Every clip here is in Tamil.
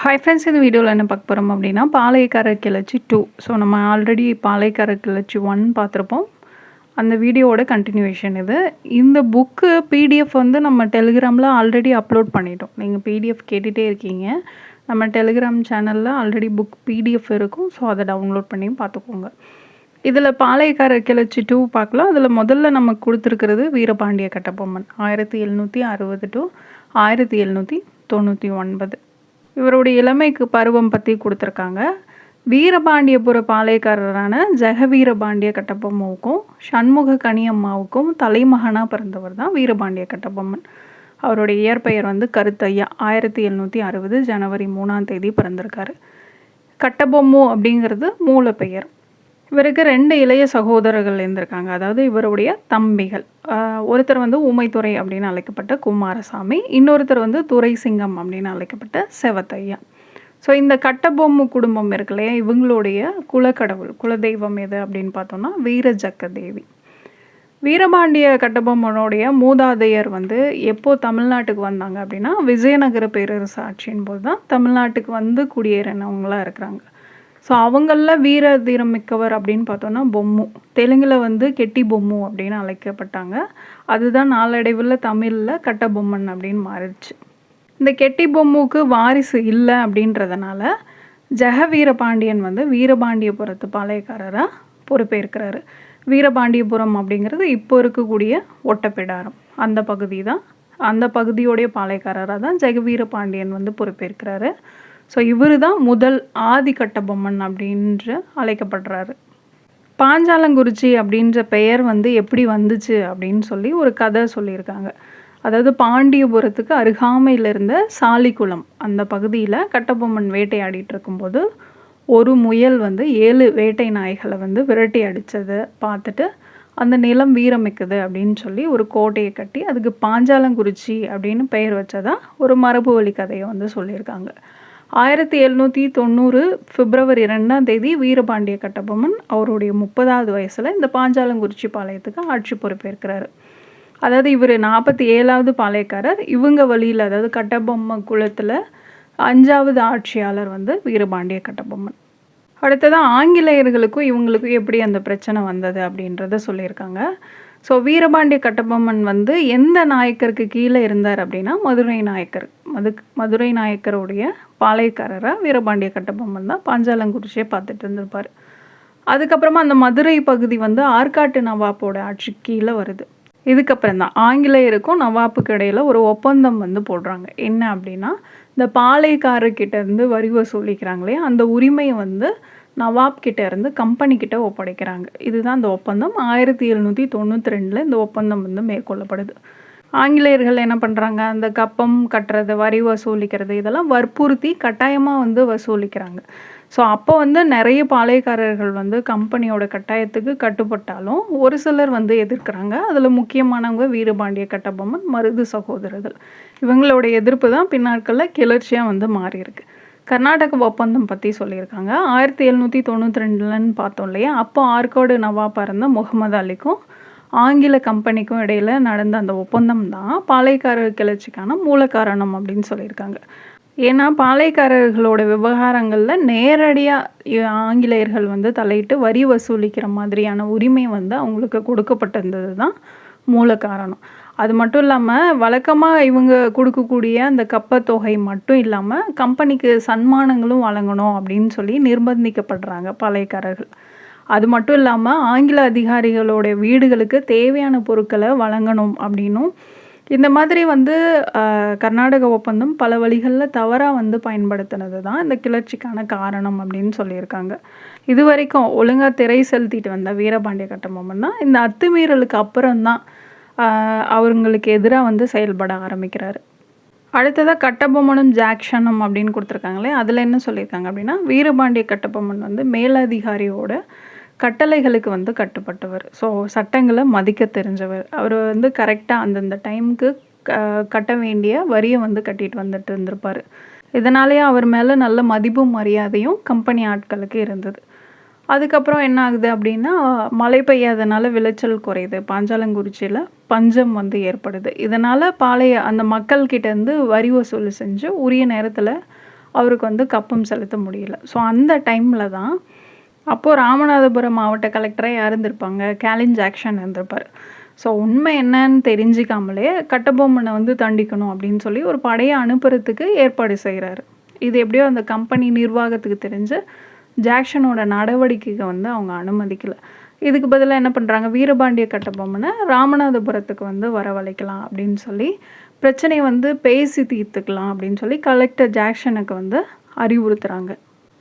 ஹாய் ஃப்ரெண்ட்ஸ், இந்த வீடியோவில் என்ன பார்க்க போகிறோம் அப்படின்னா பாளையக்கார கிளர்ச்சி 2. ஸோ நம்ம ஆல்ரெடி பாளையக்கார கிளர்ச்சி 1 பார்த்துருப்போம். அந்த வீடியோவோட கண்டினியூவேஷன் இது. இந்த புக்கு பிடிஎஃப் வந்து நம்ம டெலிகிராமில் ஆல்ரெடி அப்லோட் பண்ணிட்டோம். நீங்கள் பிடிஎஃப் கேட்டுகிட்டே இருக்கீங்க. நம்ம டெலிகிராம் சேனலில் ஆல்ரெடி புக் பிடிஎஃப் இருக்கும். ஸோ அதை டவுன்லோட் பண்ணி பார்த்துக்கோங்க. இதில் பாளையக்கார கிளர்ச்சி 2 பார்க்கலாம். அதில் முதல்ல நமக்கு கொடுத்துருக்கிறது வீரபாண்டிய கட்டபொம்மன் 1760 to 1799. இவருடைய இளமைக்கு பருவம் பற்றி கொடுத்துருக்காங்க. வீரபாண்டியபுர பாளையக்காரரான ஜெகவீரபாண்டிய கட்டபொம்மனுக்கும் சண்முக கனியம்மாவுக்கும் தலைமகனாக பிறந்தவர் தான் வீரபாண்டிய கட்டபொம்மன். அவருடைய இயற்பெயர் வந்து கருத்தையா. 1760 ஜனவரி 3ஆம் தேதி பிறந்திருக்காரு. கட்டபொம்மு அப்படிங்கிறது மூல பெயர். இவருக்கு 2 இளைய சகோதரர்கள் இருந்திருக்காங்க. அதாவது இவருடைய தம்பிகள். ஒருத்தர் வந்து ஊமைத்துறை அப்படின்னு அழைக்கப்பட்ட குமாரசாமி, இன்னொருத்தர் வந்து துரைசிங்கம் அப்படின்னு அழைக்கப்பட்ட செவத்தையா. ஸோ இந்த கட்டபொம்மு குடும்பம் இருக்கு இல்லையா, இவங்களுடைய குலக்கடவுள் குலதெய்வம் எது அப்படின்னு பார்த்தோம்னா வீரஜக்க தேவி. வீரபாண்டிய கட்டபொம்மனுடைய மூதாதையர் வந்து எப்போ தமிழ்நாட்டுக்கு வந்தாங்க அப்படின்னா விஜயநகர பேரரசு ஆட்சியின் போது தான் தமிழ்நாட்டுக்கு வந்து குடியேறினவங்களாக இருக்கிறாங்க. ஸோ அவங்களில் வீர தீரம் மிக்கவர் அப்படின்னு பார்த்தோன்னா பொம்மு. தெலுங்கில் வந்து கெட்டி பொம்மு அப்படின்னு அழைக்கப்பட்டாங்க. அதுதான் நாளடைவில் தமிழில் கட்டபொம்மன் அப்படின்னு மாறிடுச்சு. இந்த கெட்டி பொம்முக்கு வாரிசு இல்லை அப்படின்றதுனால ஜெகவீரபாண்டியன் வந்து வீரபாண்டியபுரத்து பாளையக்காரராக பொறுப்பேற்கிறாரு. வீரபாண்டியபுரம் அப்படிங்கிறது இப்போ இருக்கக்கூடிய ஒட்டப்பிடாரம் அந்த பகுதி தான். அந்த பகுதியோடைய பாளையக்காரராக தான் ஜெகவீரபாண்டியன் வந்து பொறுப்பேற்கிறாரு. ஸோ இவர் தான் முதல் ஆதி கட்டபொம்மன் அப்படின்ற அழைக்கப்படுறாரு. பாஞ்சாலங்குறிச்சி அப்படின்ற பெயர் வந்து எப்படி வந்துச்சு அப்படின்னு சொல்லி ஒரு கதை சொல்லியிருக்காங்க. அதாவது பாண்டியபுரத்துக்கு அருகாமையில் இருந்த சாலிக்குளம் அந்த பகுதியில் கட்டபொம்மன் வேட்டையாடிட்டு இருக்கும்போது ஒரு முயல் வந்து 7 வேட்டை நாய்களை வந்து விரட்டி அடித்ததை பார்த்துட்டு அந்த நிலம் வீரமிக்குது அப்படின்னு சொல்லி ஒரு கோட்டையை கட்டி அதுக்கு பாஞ்சாலங்குறிச்சி அப்படின்னு பெயர் வச்சதா ஒரு மரபு வழி கதையை வந்து சொல்லியிருக்காங்க. 1790 பிப்ரவரி 2ஆம் தேதி வீரபாண்டிய கட்டபொம்மன் அவருடைய 30வது வயசில் இந்த பாஞ்சாலங்குறிச்சி பாளையத்துக்கு ஆட்சி பொறுப்பேற்கிறாரு. அதாவது இவர் 47வது பாளையக்காரர். இவங்க வழியில், அதாவது கட்டபொம்மன் குலத்தில் 5வது ஆட்சியாளர் வந்து வீரபாண்டிய கட்டபொம்மன். அடுத்ததான் ஆங்கிலேயர்களுக்கும் இவங்களுக்கும் எப்படி அந்த பிரச்சனை வந்தது அப்படின்றத சொல்லியிருக்காங்க. ஸோ வீரபாண்டிய கட்டபொம்மன் வந்து எந்த நாயக்கருக்கு கீழே இருந்தார் அப்படின்னா மதுரை நாயக்கர். மதுரை நாயக்கருடைய பாளையக்காரராக வீரபாண்டிய கட்டபொம்மன் தான் பாஞ்சாலங்குறிச்சியை பார்த்துட்டு இருந்திருப்பார். அதுக்கப்புறமா அந்த மதுரை பகுதி வந்து ஆற்காட்டு நவாப்போட ஆட்சி கீழே வருது. இதுக்கப்புறம் தான் ஆங்கிலேயருக்கும் நவாப்புக்கு இடையில் ஒரு ஒப்பந்தம் வந்து போடுறாங்க. என்ன அப்படின்னா, இந்த பாளையக்காரர்கிட்ட இருந்து வரி வசூலிக்கிறாங்களே அந்த உரிமையை வந்து நவாப் கிட்ட இருந்து கம்பெனிக்கிட்ட ஒப்படைக்கிறாங்க. இதுதான் அந்த ஒப்பந்தம். 1792 இந்த ஒப்பந்தம் வந்து மேற்கொள்ளப்படுது. ஆங்கிலேயர்கள் என்ன பண்ணுறாங்க, அந்த கப்பம் கட்டுறது, வரி வசூலிக்கிறது இதெல்லாம் வற்புறுத்தி கட்டாயமாக வந்து வசூலிக்கிறாங்க. ஸோ அப்போ வந்து நிறைய பாளையக்காரர்கள் வந்து கம்பெனியோட கட்டாயத்துக்கு கட்டுப்பட்டாலும் ஒரு சிலர் வந்து எதிர்க்கிறாங்க. அதில் முக்கியமானவங்க வீரபாண்டிய கட்டபொம்மன், மருது சகோதரர்கள். இவங்களோட எதிர்ப்பு தான் பின்னாட்களில் கிளர்ச்சியாக வந்து மாறியிருக்கு. கர்நாடக ஒப்பந்தம் பற்றி சொல்லியிருக்காங்க. 1792 பார்த்தோம் இல்லையா, அப்போ ஆற்காடு நவாப்பாக இருந்த முகமது அலிக்கும் ஆங்கில கம்பெனிக்கும் இடையில் நடந்த அந்த ஒப்பந்தம் தான் பாளையக்காரர் கிளர்ச்சிக்கான மூல காரணம் அப்படின்னு சொல்லியிருக்காங்க. ஏன்னா பாளையக்காரர்களோட விவகாரங்களில் நேரடியாக ஆங்கிலேயர்கள் வந்து தலையிட்டு வரி வசூலிக்கிற மாதிரியான உரிமை வந்து அவங்களுக்கு கொடுக்கப்பட்டிருந்தது தான் மூல காரணம். அது மட்டும் இல்லாமல் வழக்கமாக இவங்க கொடுக்கக்கூடிய அந்த கப்பத்தொகை மட்டும் இல்லாமல் கம்பெனிக்கு சன்மானங்களும் வழங்கணும் அப்படின்னு சொல்லி நிர்பந்திக்கப்படுறாங்க பாளையக்காரர்கள். அது மட்டும் இல்லாமல் ஆங்கில அதிகாரிகளோட வீடுகளுக்கு தேவையான பொருட்களை வழங்கணும் அப்படின்னும், இந்த மாதிரி வந்து கர்நாடக ஒப்பந்தம் பல வழிகளில் தவறாக வந்து பயன்படுத்தினது தான் இந்த கிளர்ச்சிக்கான காரணம் அப்படின்னு சொல்லியிருக்காங்க. இது வரைக்கும் ஒழுங்காக திரை செலுத்திட்டு வந்த வீரபாண்டிய கட்டபொம்மன் தான் இந்த அத்துமீறலுக்கு அப்புறம்தான் அவங்களுக்கு எதிராக வந்து செயல்பட ஆரம்பிக்கிறாரு. அடுத்ததாக கட்டபொம்மனும் ஜாக்சனும் அப்படின்னு கொடுத்துருக்காங்களே, அதில் என்ன சொல்லியிருக்காங்க அப்படின்னா, வீரபாண்டிய கட்டபொம்மன் வந்து மேலதிகாரியோட கட்டளைகளுக்கு வந்து கட்டுப்பட்டவர். ஸோ சட்டங்களை மதிக்க தெரிஞ்சவர். அவர் வந்து கரெக்டாக அந்தந்த டைமுக்கு கட்ட வேண்டிய வரியை வந்து கட்டிட்டு வந்துட்டு இருந்திருப்பார். இதனாலேயே அவர் மேலே நல்ல மதிப்பும் மரியாதையும் கம்பெனி ஆட்களுக்கு இருந்தது. அதுக்கப்புறம் என்ன ஆகுது அப்படின்னா, மழை பெய்யாதனால விளைச்சல் குறையுது. பாஞ்சாலங்குறிச்சியில் பஞ்சம் வந்து ஏற்படுது. இதனால் அந்த மக்கள்கிட்ட இருந்து வரி வசூல் செஞ்சு உரிய நேரத்தில் அவருக்கு வந்து கப்பம் செலுத்த முடியல. ஸோ அந்த டைமில் தான் அப்போது ராமநாதபுரம் மாவட்ட கலெக்டராக யார் இருந்திருப்பாங்க, கேலின் ஜாக்சன் இருந்திருப்பார். ஸோ உண்மை என்னன்னு தெரிஞ்சிக்காமலே கட்டபொம்மனை வந்து தண்டிக்கணும் அப்படின்னு சொல்லி ஒரு படையை அனுப்புறதுக்கு ஏற்பாடு செய்கிறாரு. இது எப்படியோ அந்த கம்பெனி நிர்வாகத்துக்கு தெரிஞ்சு ஜாக்சனோட நடவடிக்கைக்கு வந்து அவங்க அனுமதிக்கலை. இதுக்கு பதிலாக என்ன பண்ணுறாங்க, வீரபாண்டிய கட்டபொம்மனை ராமநாதபுரத்துக்கு வந்து வரவழைக்கலாம் அப்படின்னு சொல்லி பிரச்சனையை வந்து பேசி தீர்த்துக்கலாம் அப்படின்னு சொல்லி கலெக்டர் ஜாக்சனுக்கு வந்து அறிவுறுத்துகிறாங்க.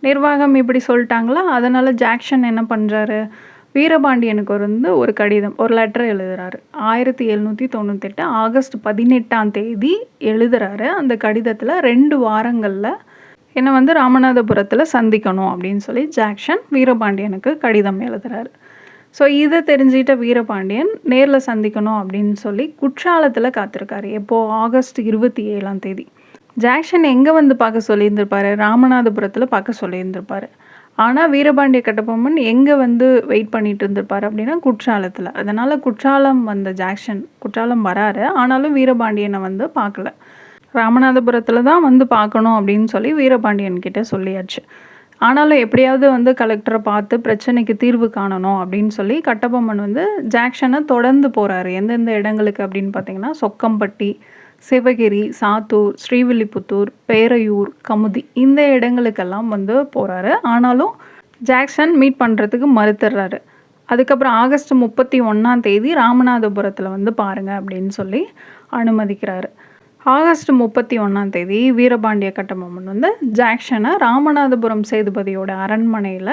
நிர்வாகம் இப்படி சொல்லிட்டாங்களா, அதனால் ஜாக்சன் என்ன பண்ணுறாரு, வீரபாண்டியனுக்கு வந்து ஒரு கடிதம், ஒரு லெட்டர் எழுதுறாரு. 1798 ஆகஸ்ட் 18 எழுதுறாரு. அந்த கடிதத்தில் 2 வாரங்களில் என்னை வந்து ராமநாதபுரத்தில் சந்திக்கணும் அப்படின்னு சொல்லி ஜாக்சன் வீரபாண்டியனுக்கு கடிதம் எழுதுறாரு. ஸோ இதை தெரிஞ்சுக்கிட்ட வீரபாண்டியன் நேரில் சந்திக்கணும் அப்படின்னு சொல்லி குற்றாலத்தில் காத்திருக்காரு. எப்போது, ஆகஸ்ட் 27 ஜாக்சன் எங்கே வந்து பார்க்க சொல்லியிருந்திருப்பார், ராமநாதபுரத்தில் பார்க்க சொல்லியிருந்திருப்பார். ஆனால் வீரபாண்டிய கட்டபொம்மன் எங்கே வந்து வெயிட் பண்ணிட்டு இருந்திருப்பார் அப்படின்னா குற்றாலத்தில். அதனால் குற்றாலம் வந்த ஜாக்சன் குற்றாலம் வராரு, ஆனாலும் வீரபாண்டியனை வந்து பார்க்கல. ராமநாதபுரத்தில் தான் வந்து பார்க்கணும் அப்படின்னு சொல்லி வீரபாண்டியன் கிட்ட சொல்லியாச்சு. ஆனாலும் எப்படியாவது வந்து கலெக்டரை பார்த்து பிரச்சனைக்கு தீர்வு காணணும் அப்படின்னு சொல்லி கட்டபொம்மன் வந்து ஜாக்சனை தொடர்ந்து போகிறாரு. எந்தெந்த இடங்களுக்கு அப்படின்னு பார்த்தீங்கன்னா சொக்கம்பட்டி, சிவகிரி, சாத்தூர், ஸ்ரீவில்லிபுத்தூர், பேரையூர், கமுதி, இந்த இடங்களுக்கெல்லாம் வந்து போகிறாரு. ஆனாலும் ஜாக்சன் மீட் பண்ணுறதுக்கு மறுத்துடுறாரு. அதுக்கப்புறம் ஆகஸ்ட் 31 ராமநாதபுரத்தில் வந்து பாருங்கள் அப்படின்னு சொல்லி அனுமதிக்கிறாரு. ஆகஸ்ட் 31 வீரபாண்டிய கட்டபொம்மன் வந்து ஜாக்சனை ராமநாதபுரம் சேதுபதியோட அரண்மனையில்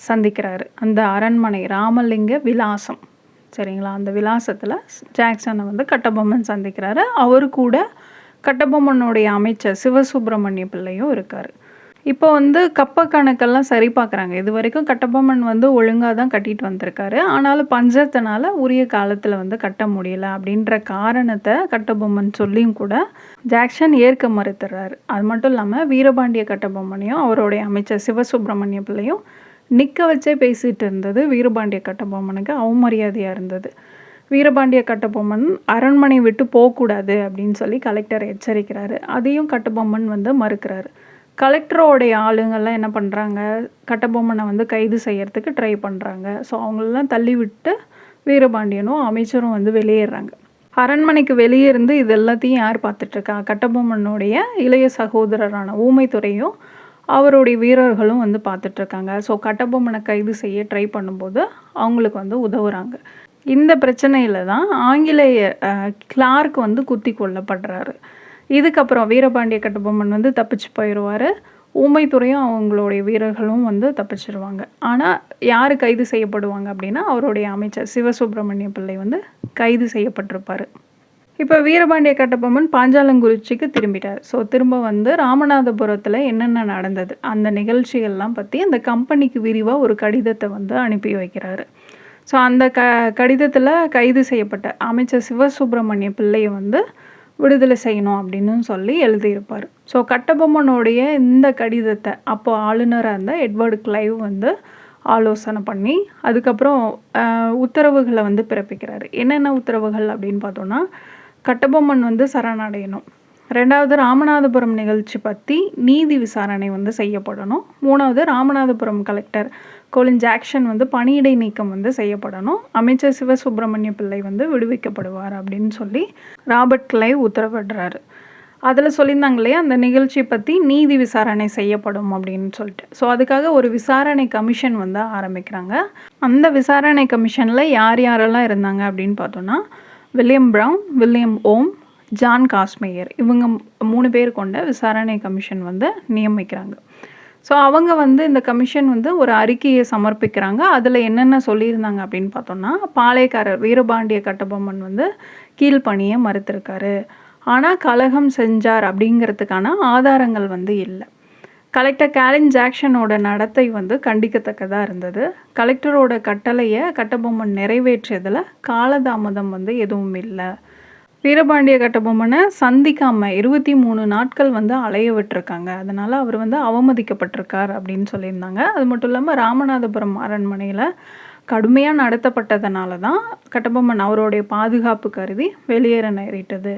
சந்திக்கிறாரு. அந்த அரண்மனை ராமலிங்க விலாசம், சரிங்களா, அந்த விலாசத்தில் ஜாக்சனை வந்து கட்டபொம்மன் சந்திக்கிறாரு. அவரு கூட கட்டபொம்மனுடைய அமைச்சர் சிவசுப்பிரமணிய பிள்ளையும் இருக்கார். இப்போ வந்து கப்ப கணக்கெல்லாம் சரி பார்க்குறாங்க. இது வரைக்கும் கட்டபொம்மன் வந்து ஒழுங்காக தான் கட்டிட்டு வந்திருக்காரு. ஆனாலும் பஞ்சத்தினால உரிய காலத்தில் வந்து கட்ட முடியல அப்படின்ற காரணத்தை கட்டபொம்மன் சொல்லியும் கூட ஜாக்சன் ஏற்க மறுத்துறாரு. அது மட்டும் இல்லாமல் வீரபாண்டிய கட்டபொம்மனையும் அவருடைய அமைச்சர் சிவசுப்பிரமணிய பிள்ளையும் நிற்க வச்சே பேசிகிட்டு இருந்தது வீரபாண்டிய கட்டபொம்மனுக்கு அவமரியாதையாக இருந்தது. வீரபாண்டிய கட்டபொம்மன் அரண்மனை விட்டு போகக்கூடாது அப்படின்னு சொல்லி கலெக்டர் எச்சரிக்கிறாரு. அதையும் கட்டபொம்மன் வந்து மறுக்கிறாரு. கலெக்டரோடைய ஆளுங்கள்லாம் என்ன பண்ணுறாங்க, கட்டபொம்மனை வந்து கைது செய்யறதுக்கு ட்ரை பண்ணுறாங்க. ஸோ அவங்களெல்லாம் தள்ளி விட்டு வீரபாண்டியனும் அமைச்சரும் வந்து வெளியேறாங்க. அரண்மனைக்கு வெளியே இருந்து இது எல்லாத்தையும் யார் பார்த்துட்ருக்கா, கட்டபொம்மனுடைய இளைய சகோதரரான ஊமைத்துறையும் அவருடைய வீரர்களும் வந்து பார்த்துட்ருக்காங்க. ஸோ கட்டபொம்மனை கைது செய்ய ட்ரை பண்ணும்போது அவங்களுக்கு வந்து உதவுறாங்க. இந்த பிரச்சனையில் தான் ஆங்கிலேய கிளார்க் வந்து குத்தி கொல்லப்படுறாரு. இதுக்கப்புறம் வீரபாண்டிய கட்டபொம்மன் வந்து தப்பிச்சு போயிடுவார். ஊமைத்துறையும் அவங்களுடைய வீரர்களும் வந்து தப்பிச்சிருவாங்க. ஆனால் யார் கைது செய்யப்படுவாங்க அப்படின்னா அவருடைய அமைச்சர் சிவசுப்பிரமணிய பிள்ளை வந்து கைது செய்யப்பட்டிருப்பார். இப்போ வீரபாண்டிய கட்டபொம்மன் பாஞ்சாலங்குறிச்சிக்கு திரும்பிட்டார். ஸோ திரும்ப வந்து ராமநாதபுரத்தில் என்னென்ன நடந்தது அந்த நிகழ்ச்சிகள்லாம் பற்றி அந்த கம்பெனிக்கு விரிவாக ஒரு கடிதத்தை வந்து அனுப்பி வைக்கிறாரு. ஸோ அந்த கடிதத்தில் கைது செய்யப்பட்ட அமைச்சர் சிவசுப்பிரமணிய பிள்ளையை வந்து விடுதலை செய்யணும் அப்படின்னு சொல்லி எழுதியிருப்பார். ஸோ கட்டபொம்மனுடைய இந்த கடிதத்தை அப்போ ஆளுநராக இருந்த எட்வர்டு கிளைவ் வந்து ஆலோசனை பண்ணி அதுக்கப்புறம் உத்தரவுகளை வந்து பிறப்பிக்கிறாரு. என்னென்ன உத்தரவுகள் அப்படின்னு பார்த்தோன்னா, கட்டபொம்மன் வந்து சரணடையணும். 2வது ராமநாதபுரம் நிகழ்ச்சி பற்றி நீதி விசாரணை வந்து செய்யப்படணும். 3வது ராமநாதபுரம் கலெக்டர் கோலின் ஜாக்சன் வந்து பணியிடை நீக்கம் வந்து செய்யப்படணும். அமைச்சர் சிவசுப்பிரமணிய பிள்ளை வந்து விடுவிக்கப்படுவார் அப்படின்னு சொல்லி ராபர்ட் கிளைவ் உத்தரவிடுறாரு. அதில் சொல்லியிருந்தாங்க இல்லையா, அந்த நிகழ்ச்சி பற்றி நீதி விசாரணை செய்யப்படும் அப்படின்னு சொல்லிட்டு. ஸோ அதுக்காக ஒரு விசாரணை கமிஷன் வந்து ஆரம்பிக்கிறாங்க. அந்த விசாரணை கமிஷனில் யார் யாரெல்லாம் இருந்தாங்க அப்படின்னு பார்த்தோன்னா, வில்லியம் ப்ரவுன், வில்லியம் ஓம், ஜான் காஸ்மேயர், இவங்க 3 பேர் கொண்ட விசாரணை கமிஷன் வந்து நியமிக்கிறாங்க. ஸோ அவங்க வந்து இந்த கமிஷன் வந்து ஒரு அறிக்கையை சமர்ப்பிக்கிறாங்க. அதில் என்னென்ன சொல்லியிருந்தாங்க அப்படின்னு பார்த்தோன்னா, பாளையக்காரர் வீரபாண்டிய கட்டபொம்மன் வந்து கீழ்ப்பணியை மறுத்திருக்காரு. ஆனால் கலகம் செஞ்சார் அப்படிங்கிறதுக்கான ஆதாரங்கள் வந்து இல்லை. கலெக்டர் கேலின் ஜாக்சனோட நடத்தை வந்து கண்டிக்கத்தக்கதாக இருந்தது. கலெக்டரோட கட்டளையை கட்டபொம்மன் நிறைவேற்றியதில் காலதாமதம் வந்து எதுவும் இல்லை. வீரபாண்டிய கட்டபொம்மனை சந்திக்காமல் 23 நாட்கள் வந்து அலைய விட்டுருக்காங்க. அதனால் அவர் வந்து அவமதிக்கப்பட்டிருக்கார் அப்படின்னு சொல்லியிருந்தாங்க. அது மட்டும் இல்லாமல் ராமநாதபுரம் அரண்மனையில் கடுமையாக நடத்தப்பட்டதுனால தான் கட்டபொம்மன் அவருடைய பாதுகாப்பு கருதி வெளியேற நேரிட்டது.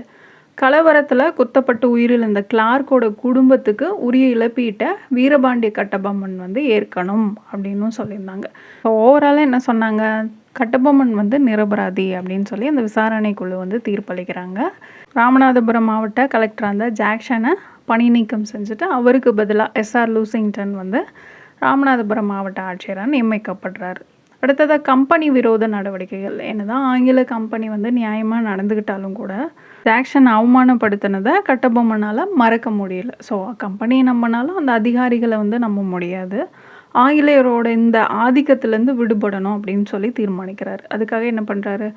கலவரத்தில் குத்தப்பட்டு உயிரிழந்த கிளார்க்கோட குடும்பத்துக்கு உரிய இழப்பீட்டை வீரபாண்டிய கட்டபொம்மன் வந்து ஏற்கணும் அப்படின்னும் சொல்லியிருந்தாங்க. ஸோ ஓவராலாக என்ன சொன்னாங்க, கட்டபொம்மன் வந்து நிரபராதி அப்படின்னு சொல்லி அந்த விசாரணை குழு வந்து தீர்ப்பளிக்கிறாங்க. ராமநாதபுரம் மாவட்ட கலெக்டராக இருந்த ஜாக்சனை பணி நீக்கம் செஞ்சுட்டு அவருக்கு பதிலாக எஸ்ஆர் லூசிங்டன் வந்து ராமநாதபுரம் மாவட்ட ஆட்சியராக நியமிக்கப்படுறாரு. அடுத்ததாக கம்பெனி விரோத நடவடிக்கைகள். என்னதான் ஆங்கில கம்பெனி வந்து நியாயமாக நடந்துக்கிட்டாலும் கூட ஜாக்சன் அவமானப்படுத்தினதை கட்டபொம்மனால் மறக்க முடியல. ஸோ கம்பெனியை நம்பினாலும் அந்த அதிகாரிகளை வந்து நம்ப முடியாது. ஆங்கிலேயரோட இந்த ஆதிக்கத்திலேருந்து விடுபடணும் அப்படின்னு சொல்லி தீர்மானிக்கிறார். அதுக்காக என்ன பண்ணுறாரு,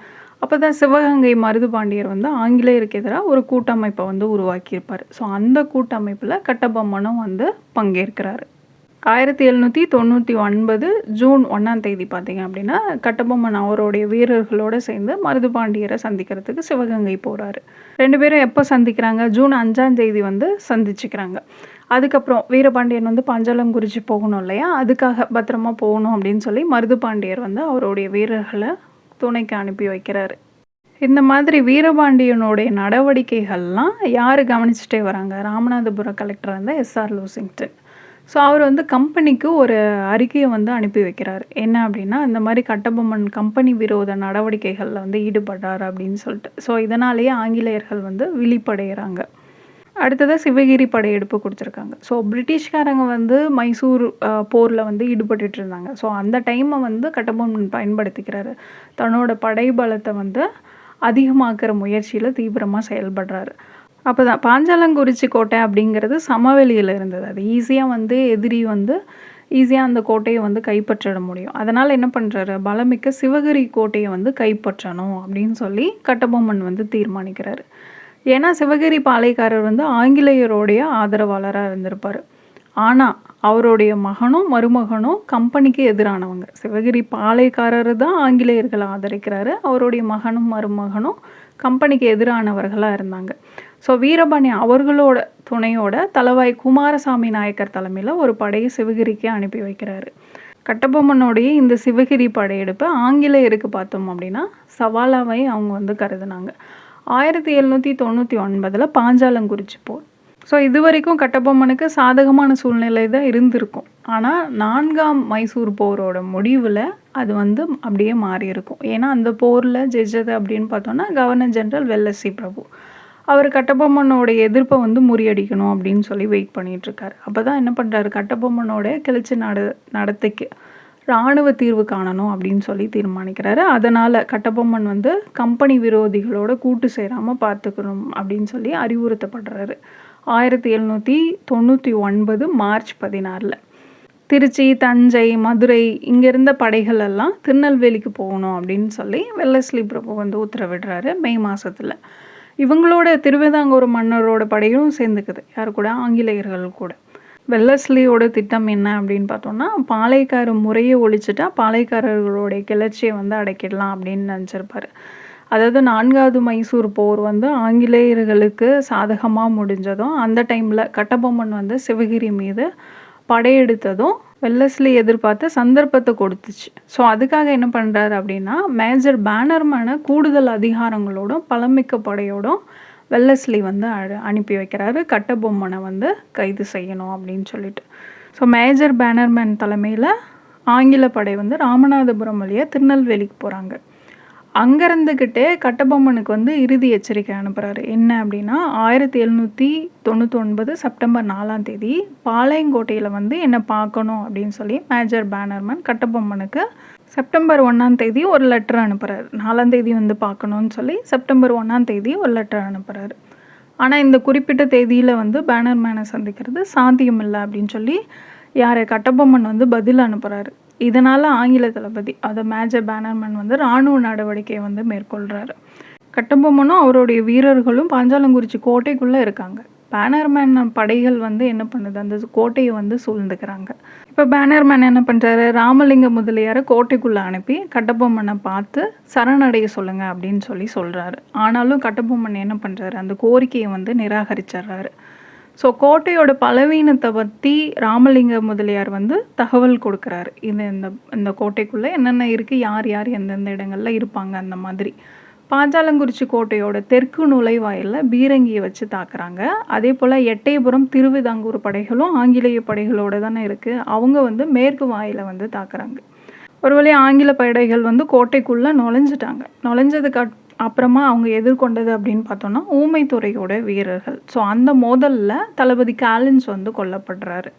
அப்போ தான் சிவகங்கை மருதுபாண்டியர் வந்து ஆங்கிலேயருக்கு எதிராக ஒரு கூட்டமைப்பை வந்து உருவாக்கியிருப்பார். ஸோ அந்த கூட்டமைப்பில் கட்டபொம்மனும் வந்து பங்கேற்கிறாரு. 1799 ஜூன் 1 பார்த்தீங்க அப்படின்னா கட்டபொம்மன் அவருடைய வீரர்களோடு சேர்ந்து மருதுபாண்டியரை சந்திக்கிறதுக்கு சிவகங்கை போகிறாரு. 2 பேரும் எப்போ சந்திக்கிறாங்க, ஜூன் 5 வந்து சந்திச்சுக்கிறாங்க. அதுக்கப்புறம் வீரபாண்டியன் வந்து பாஞ்சாலங்குறிச்சி போகணும் இல்லையா, அதுக்காக பத்திரமா போகணும் அப்படின்னு சொல்லி மருதுபாண்டியர் வந்து அவருடைய வீரர்களை துணைக்கு அனுப்பி வைக்கிறாரு. இந்த மாதிரி வீரபாண்டியனுடைய நடவடிக்கைகள்லாம் யார் கவனிச்சுட்டே வராங்க, ராமநாதபுரம் கலெக்டர் வந்து எஸ்ஆர் லூசிங்டன். ஸோ அவர் வந்து கம்பெனிக்கு ஒரு அறிக்கையை வந்து அனுப்பி வைக்கிறார். என்ன அப்படின்னா, இந்த மாதிரி கட்டபொம்மன் கம்பெனி விரோத நடவடிக்கைகளில் வந்து ஈடுபடுறார் அப்படின்னு சொல்லிட்டு. ஸோ இதனாலேயே ஆங்கிலேயர்கள் வந்து விழிப்படைகிறாங்க. அடுத்ததாக சிவகிரி படையெடுப்பு கொடுத்துருக்காங்க. ஸோ பிரிட்டிஷ்காரங்க வந்து மைசூர் போரில் வந்து ஈடுபட்டுட்டு இருந்தாங்க. ஸோ அந்த டைமை வந்து கட்டபொம்மன் பயன்படுத்திக்கிறாரு. தன்னோட படைபலத்தை வந்து அதிகமாக்குற முயற்சியில் தீவிரமாக செயல்படுறாரு. அப்போ தான் பாஞ்சாலங்குறிச்சி கோட்டை அப்படிங்கிறது சமவெளியில் இருந்தது. அது ஈஸியாக வந்து எதிரி வந்து ஈஸியாக அந்த கோட்டையை வந்து கைப்பற்றிட முடியும். அதனால் என்ன பண்ணுறாரு, பலமிக்க சிவகிரி கோட்டையை வந்து கைப்பற்றணும் அப்படின்னு சொல்லி கட்டபொம்மன் வந்து தீர்மானிக்கிறாரு. ஏன்னா சிவகிரி பாளையக்காரர் வந்து ஆங்கிலேயருடைய ஆதரவாளராக இருந்திருப்பார். ஆனால் அவருடைய மகனும் மருமகனும் கம்பெனிக்கு எதிரானவங்க. சிவகிரி பாளையக்காரர் தான் ஆங்கிலேயர்களை ஆதரிக்கிறாரு, அவருடைய மகனும் மருமகனும் கம்பெனிக்கு எதிரானவர்களாக இருந்தாங்க. ஸோ வீரபாண்டியன் அவர்களோட துணையோட தளவாய் குமாரசாமி நாயக்கர் தலைமையில் ஒரு படையை சிவகிரிக்கு அனுப்பி வைக்கிறாரு. கட்டபொம்மனுடைய இந்த சிவகிரி படையெடுப்பு ஆங்கிலேயருக்கு பார்த்தோம் அப்படின்னா சவாலாவை அவங்க வந்து கருதுனாங்க. 1799 பாஞ்சாலங்குறிச்சி போர். ஸோ இது வரைக்கும் கட்டபொம்மனுக்கு சாதகமான சூழ்நிலை தான் இருந்திருக்கும். ஆனால் 4ஆம் மைசூர் போரோட முடிவில் அது வந்து அப்படியே மாறி இருக்கும். ஏன்னா அந்த போரில் ஜெயிச்சது அப்படின்னு பார்த்தோன்னா கவர்னர் ஜெனரல் வெல்லஸ்லி பிரபு. அவர் கட்டபொம்மனோட எதிர்ப்பை வந்து முறியடிக்கணும் அப்படின்னு சொல்லி வெயிட் பண்ணிகிட்ருக்காரு. அப்போ தான் என்ன பண்ணுறாரு, கட்டபொம்மனோட கிளர்ச்சி நடத்தைக்கு இராணுவ தீர்வு காணணும் அப்படின்னு சொல்லி தீர்மானிக்கிறாரு. அதனால் கட்டபொம்மன் வந்து கம்பெனி விரோதிகளோட கூட்டு சேராமல் பார்த்துக்கணும் அப்படின்னு சொல்லி அறிவுறுத்தப்படுறாரு. 1799 மார்ச் 16 திருச்சி, தஞ்சை, மதுரை இங்கே இருந்த படைகள் எல்லாம் திருநெல்வேலிக்கு போகணும் அப்படின்னு சொல்லி வெல்லஸ்லி பிரபு வந்து உத்தரவிடுறாரு மே மாதத்தில். இவங்களோட திருவிதாங்கூர் மன்னரோட படையும் சேர்ந்துக்குது. யார் கூட, ஆங்கிலேயர்கள் கூட. வெல்லஸ்லியோட திட்டம் என்ன அப்படின்னு பார்த்தோம்னா, பாளையக்கார முறையை ஒழிச்சிட்டா பாளையக்காரர்களுடைய கிளர்ச்சியை வந்து அடக்கிடலாம் அப்படின்னு நினச்சிருப்பாரு. அதாவது 4வது மைசூர் போர் வந்து ஆங்கிலேயர்களுக்கு சாதகமாக முடிஞ்சதும் அந்த டைமில் கட்டபொம்மன் வந்து சிவகிரி மீது படையெடுத்ததும் வெல்லஸ்லி எதிர்பார்த்த சந்தர்ப்பத்தை கொடுத்துச்சு. ஸோ அதுக்காக என்ன பண்ணுறாரு அப்படின்னா, மேஜர் பேனர்மேனை கூடுதல் அதிகாரங்களோடும் பலமிக்க படையோடும் வெல்லஸ்லி வந்து அனுப்பி வைக்கிறாரு, கட்டபொம்மனை வந்து கைது செய்யணும் அப்படின்னு சொல்லிட்டு. ஸோ மேஜர் பேனர்மேன் தலைமையில் ஆங்கில படை வந்து ராமநாதபுரம் வழியாக திருநெல்வேலிக்கு போகிறாங்க. அங்கேருந்துக்கிட்டே கட்டபொம்மனுக்கு வந்து இறுதி எச்சரிக்கை அனுப்புகிறாரு. என்ன அப்படின்னா, 1799 செப்டம்பர் 4 பாளையங்கோட்டையில் வந்து என்னை பார்க்கணும் அப்படின்னு சொல்லி மேஜர் பேனர்மேன் கட்டபொம்மனுக்கு செப்டம்பர் 1 ஒரு லெட்டர் அனுப்புகிறாரு. 4 வந்து பார்க்கணுன்னு சொல்லி செப்டம்பர் 1 ஒரு லெட்டர் அனுப்புகிறாரு. ஆனால் இந்த குறிப்பிட்ட தேதியில் வந்து பேனர்மேனை சந்திக்கிறது சாத்தியமில்லை அப்படின்னு சொல்லி கட்டபொம்மன் வந்து பதில் அனுப்புகிறாரு. இதனால் ஆங்கில தளபதி மேஜர் பேனர்மேன் வந்து இராணுவ நடவடிக்கையை வந்து மேற்கொள்கிறாரு. கட்டபொம்மனும் அவருடைய வீரர்களும் பாஞ்சாலங்குறிச்சி கோட்டைக்குள்ளே இருக்காங்க. பேனர்மேன் படைகள் வந்து என்ன பண்ணுது, அந்த கோட்டையை வந்து சூழ்ந்துக்கிறாங்க. இப்போ பேனர்மேன் என்ன பண்ணுறாரு, ராமலிங்க முதலியாரை கோட்டைக்குள்ளே அனுப்பி கட்டபொம்மனை பார்த்து சரணடைய சொல்லுங்க அப்படின்னு சொல்கிறாரு. ஆனாலும் கட்டபொம்மன் என்ன பண்ணுறாரு, அந்த கோரிக்கையை வந்து நிராகரிச்சிட்றாரு. ஸோ கோட்டையோட பலவீனத்தை பற்றி ராமலிங்க முதலியார் வந்து தகவல் கொடுக்குறாரு. இந்த கோட்டைக்குள்ளே என்னென்ன இருக்குது, யார் யார் எந்தெந்த இடங்களில் இருப்பாங்க, அந்த மாதிரி பாஞ்சாலங்குறிச்சி கோட்டையோட தெற்கு நுழைவாயிலில் பீரங்கியை வச்சு தாக்குறாங்க. அதே போல் எட்டயபுரம் திருவிதாங்கூர் படைகளும் ஆங்கிலேய படைகளோடு தானே இருக்குது. அவங்க வந்து மேற்கு வாயிலை வந்து தாக்குறாங்க. ஒரு வழி ஆங்கில படைகள் வந்து கோட்டைக்குள்ளே நுழைஞ்சிட்டாங்க. நுழைஞ்சதுக்கு அப்புறமா அவங்க எதிர்கொண்டது அப்படின்னு பார்த்தோன்னா ஊமைத்துறையோட வீரர்கள். ஸோ அந்த மோதலில் தளபதி காலின்ஸ் வந்து கொல்லப்படுறாரு.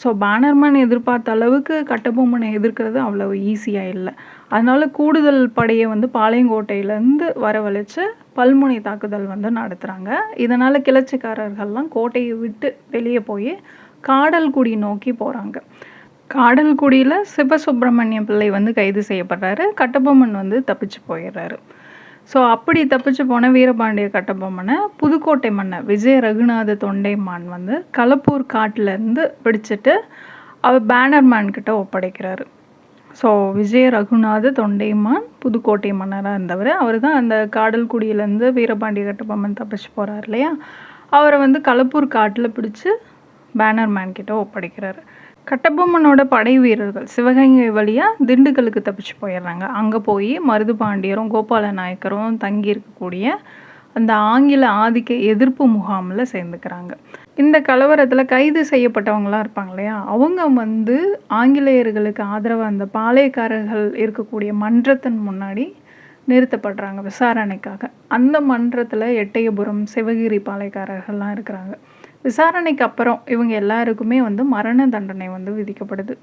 ஸோ பேனர்மேன் எதிர்பார்த்த அளவுக்கு கட்டபொம்மனை எதிர்க்கிறது அவ்வளோ ஈஸியாக இல்லை. அதனால் கூடுதல் படையை வந்து பாளையங்கோட்டையிலேருந்து வரவழைச்சு பல்முனை தாக்குதல் வந்து நடத்துகிறாங்க. இதனால் கிளர்ச்சிக்காரர்கள்லாம் கோட்டையை விட்டு வெளியே போய் காடல்குடி நோக்கி போகிறாங்க. காடல்குடியில் சிவசுப்பிரமணிய பிள்ளை வந்து கைது செய்யப்படுறாரு. கட்டபொம்மன் வந்து தப்பிச்சு போயிடுறாரு. ஸோ அப்படி தப்பிச்சு போன வீரபாண்டிய கட்டபொம்மனை புதுக்கோட்டை மன்னர் விஜய ரகுநாத தொண்டைமான் வந்து களப்பூர் காட்டிலேருந்து பிடிச்சிட்டு அவர் பேனர்மேன் கிட்ட ஒப்படைக்கிறாரு. ஸோ விஜய ரகுநாத தொண்டைமான் புதுக்கோட்டை மன்னராக இருந்தவர். அவர் தான் அந்த காடல்குடியிலேருந்து வீரபாண்டிய கட்டபொம்மன் தப்பிச்சு போகிறார் இல்லையா, அவரை வந்து களப்பூர் காட்டில் பிடிச்சி பேனர்மேன் கிட்ட ஒப்படைக்கிறாரு. கட்டபொம்மனோட படை வீரர்கள் சிவகங்கை வழியாக திண்டுக்கலுக்கு தப்பிச்சு போயிடுறாங்க. அங்கே போய் மருது பாண்டியரும் கோபால நாயக்கரும் தங்கி இருக்கக்கூடிய அந்த ஆங்கில ஆதிக்க எதிர்ப்பு முகாமில் சேர்ந்துக்கிறாங்க. இந்த கலவரத்தில் கைது செய்யப்பட்டவங்களாம் இருப்பாங்க இல்லையா, அவங்க வந்து ஆங்கிலேயர்களுக்கு ஆதரவாக அந்த பாளையக்காரர்கள் இருக்கக்கூடிய மன்றத்தின் முன்னாடி நிறுத்தப்படுறாங்க விசாரணைக்காக. அந்த மன்றத்தில் எட்டயபுரம் சிவகிரி பாளையக்காரர்கள்லாம் இருக்கிறாங்க. விசாரணைக்கு அப்புறம் இவங்க எல்லாருக்குமே வந்து மரண தண்டனை வந்து விதிக்கப்படுது.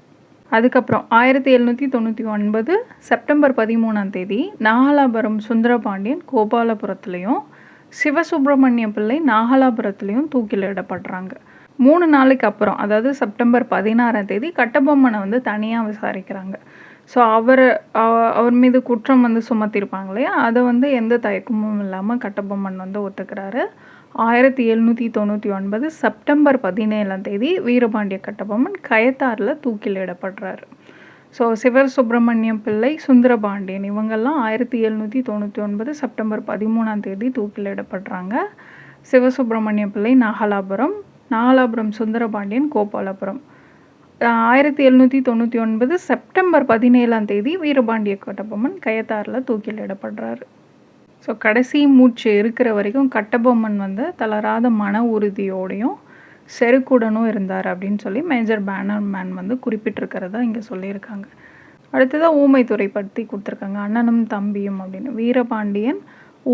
அதுக்கப்புறம் 1799 செப்டம்பர் 13 நாகலாபுரம் சுந்தரபாண்டியன் கோபாலபுரத்துலேயும் சிவசுப்பிரமணிய பிள்ளை நாகலாபுரத்துலேயும் தூக்கிலிடப்படுறாங்க. 3 நாளைக்கு அப்புறம், அதாவது செப்டம்பர் 16 கட்டபொம்மனை வந்து தனியாக விசாரிக்கிறாங்க. ஸோ அவர் மீது குற்றம் வந்து சுமத்திருப்பாங்க இல்லையா, அதை வந்து எந்த தயக்கமும் இல்லாமல் கட்டபொம்மன் வந்து ஒத்துக்கிறாரு. 1799 செப்டம்பர் 17 வீரபாண்டிய கட்டபொம்மன் கயத்தாரில் தூக்கிலிடப்படுறாரு. ஸோ சிவசுப்பிரமணியம் பிள்ளை சுந்தரபாண்டியன் இவங்கெல்லாம் 1799 செப்டம்பர் 13 தூக்கிலிடப்படுறாங்க. சிவசுப்பிரமணிய பிள்ளை நாகலாபுரம் சுந்தரபாண்டியன் கோபாலபுரம். 1799 செப்டம்பர் 17 வீரபாண்டிய கட்டபொம்மன் கயத்தாரில் தூக்கிலிடப்படுறாரு. ஸோ கடைசி மூச்சு இருக்கிற வரைக்கும் கட்டபொம்மன் வந்து தளராத மன உறுதியோடையும் செருக்குடனும் இருந்தார் அப்படின்னு சொல்லி மேஜர் பேனர்மேன் வந்து குறிப்பிட்டிருக்கிறதா இங்கே சொல்லியிருக்காங்க. அடுத்ததாக ஊமைத்துறை பற்றி கொடுத்துருக்காங்க. அண்ணனும் தம்பியும் அப்படின்னு. வீரபாண்டியன்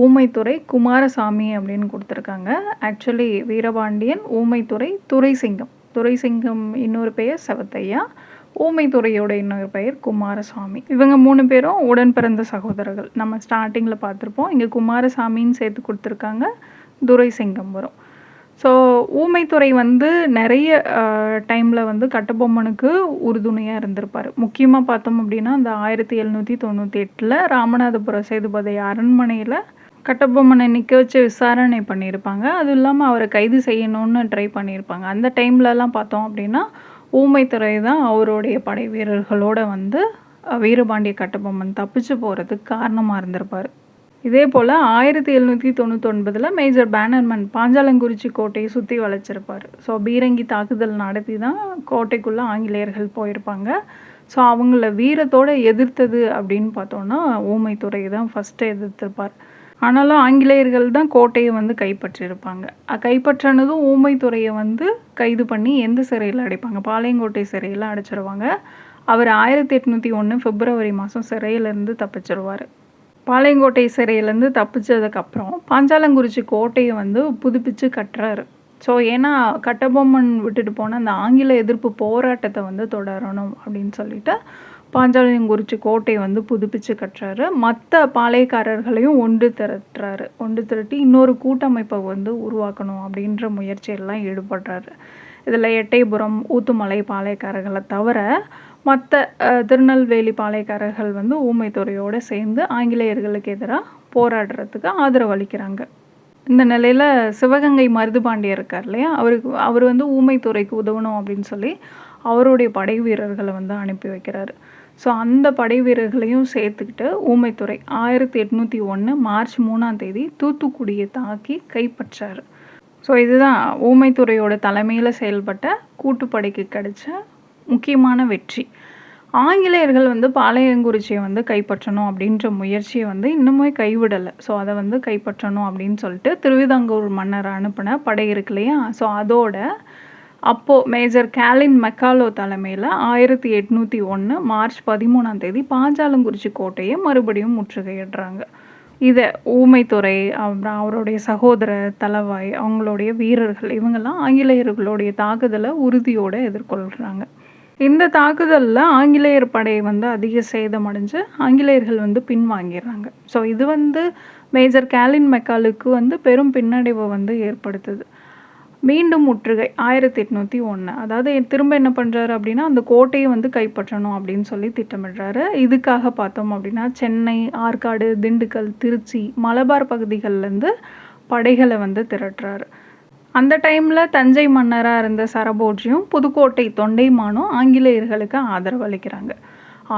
ஊமைத்துறை குமாரசாமி அப்படின்னு கொடுத்துருக்காங்க. ஆக்சுவலி வீரபாண்டியன் ஊமைத்துறை துரைசிங்கம் இன்னொரு பெயர் செவத்தையா, ஊமைத்துறையோட இன்னொரு பெயர் குமாரசாமி. இவங்க 3 பேரும் உடன் பிறந்த சகோதரர்கள். நம்ம ஸ்டார்டிங்கில் பார்த்துருப்போம். இங்கே குமாரசாமின்னு சேர்த்து கொடுத்துருக்காங்க, துரைசிங்கம் வரும். ஸோ ஊமைத்துறை வந்து நிறைய டைமில் வந்து கட்டபொம்மனுக்கு உறுதுணையாக இருந்திருப்பார். முக்கியமாக பார்த்தோம் அப்படின்னா அந்த 1798 ராமநாதபுர சேதுபதி அரண்மனையில் கட்டபொம்மனை நிற்க வச்சு விசாரணை பண்ணியிருப்பாங்க. அதுவும் இல்லாமல் அவரை கைது செய்யணும்னு ட்ரை பண்ணியிருப்பாங்க. அந்த டைம்லலாம் பார்த்தோம் அப்படின்னா ஊமைத்துறை தான் அவருடைய படை வீரர்களோடு வந்து வீரபாண்டிய கட்டபொம்மன் தப்பிச்சு போகிறதுக்கு காரணமாக இருந்திருப்பார். இதே போல் 1799 மேஜர் பேனர்மேன் பாஞ்சாலங்குறிச்சி கோட்டையை சுற்றி வளைச்சிருப்பார். ஸோ பீரங்கி தாக்குதல் நடத்தி தான் கோட்டைக்குள்ளே ஆங்கிலேயர்கள் போயிருப்பாங்க. ஸோ அவங்கள வீரத்தோடு எதிர்த்தது அப்படின்னு பார்த்தோன்னா ஊமைத்துறை தான் ஃபஸ்ட்டு எதிர்த்திருப்பார். ஆனாலும் ஆங்கிலேயர்கள் தான் கோட்டையை வந்து கைப்பற்றியிருப்பாங்க. கைப்பற்றினதும் ஊமைத்துறையை வந்து கைது பண்ணி எந்த சிறையில் அடைப்பாங்க, பாளையங்கோட்டை சிறையில் அடைச்சிருவாங்க. அவர் 1801 பிப்ரவரி மாதம் சிறையிலேருந்து தப்பிச்சிருவார். பாளையங்கோட்டை சிறையிலேருந்து தப்பிச்சதுக்கப்புறம் பாஞ்சாலங்குறிச்சி கோட்டையை வந்து புதுப்பிச்சு கட்டுறாரு. ஸோ ஏன்னா கட்டபொம்மன் விட்டுட்டு போன அந்த ஆங்கில எதிர்ப்பு போராட்டத்தை வந்து தொடரணும் அப்படின்னு சொல்லிட்டு பாஞ்சாலங்குறிச்சி கோட்டையை வந்து புதுப்பிச்சு கட்டுறாரு. மற்ற பாளையக்காரர்களையும் ஒன்று திரட்டி இன்னொரு கூட்டமைப்பை வந்து உருவாக்கணும் அப்படின்ற முயற்சியெல்லாம் ஈடுபடுறாரு. இதில் எட்டயபுரம் ஊத்துமலை பாளையக்காரர்களை தவிர மற்ற திருநெல்வேலி பாளையக்காரர்கள் வந்து ஊமைத்துறையோடு சேர்ந்து ஆங்கிலேயர்களுக்கு எதிராக போராடுறதுக்கு ஆதரவு அளிக்கிறாங்க. இந்த நிலையில் சிவகங்கை மருதுபாண்டியர் இருக்கார் இல்லையா, அவர் வந்து ஊமைத்துறைக்கு உதவணும் அப்படின்னு சொல்லி அவருடைய படை வீரர்களை வந்து அனுப்பி வைக்கிறாரு. ஸோ அந்த படை வீரர்களையும் சேர்த்துக்கிட்டு ஊமைத்துறை 1801 மார்ச் 3 தூத்துக்குடியை தாக்கி கைப்பற்றார். ஸோ இதுதான் ஊமைத்துறையோட தலைமையில் செயல்பட்ட கூட்டுப்படைக்கு கிடைச்ச முக்கியமான வெற்றி. ஆங்கிலேயர்கள் வந்து பாளையங்குறிச்சியை வந்து கைப்பற்றணும் அப்படின்ற முயற்சியை வந்து இன்னுமே கைவிடலை. ஸோ அதை வந்து கைப்பற்றணும் அப்படின்னு சொல்லிட்டு திருவிதாங்கூர் மன்னர் அனுப்பின படை இருக்கு இல்லையா? ஸோ அதோட அப்போது மேஜர் கேலின் மெக்காலோ தலைமையில் 1801 மார்ச் 13ஆம் தேதி பாஞ்சாலங்குறிச்சி கோட்டையை மறுபடியும் முற்றுகையிடுறாங்க. இதை ஊமைத்துறை, அப்புறம் அவருடைய சகோதரர் தளவாய், அவங்களுடைய வீரர்கள் இவங்கெல்லாம் ஆங்கிலேயர்களுடைய தாக்குதலை உறுதியோடு எதிர்கொள்கிறாங்க. இந்த தாக்குதலில் ஆங்கிலேயர் படை வந்து அதிக சேதமடைஞ்சு ஆங்கிலேயர்கள் வந்து பின்வாங்கிடுறாங்க. ஸோ இது வந்து மேஜர் கேலின் மெக்காலுக்கு வந்து பெரும் பின்னடைவை வந்து ஏற்படுத்துது. மீண்டும் முற்றுகை 1801. அதாவது திரும்ப என்ன பண்ணுறாரு அப்படின்னா, அந்த கோட்டையை வந்து கைப்பற்றணும் அப்படின்னு சொல்லி திட்டமிடுறாரு. இதுக்காக பார்த்தோம் அப்படின்னா சென்னை, ஆற்காடு, திண்டுக்கல், திருச்சி, மலபார் பகுதிகள்லேருந்து படைகளை வந்து திரட்டுறாரு. அந்த டைமில் தஞ்சை மன்னராக இருந்த சரபோஜியும் புதுக்கோட்டை தொண்டைமானும் ஆங்கிலேயர்களுக்கு ஆதரவு அளிக்கிறாங்க.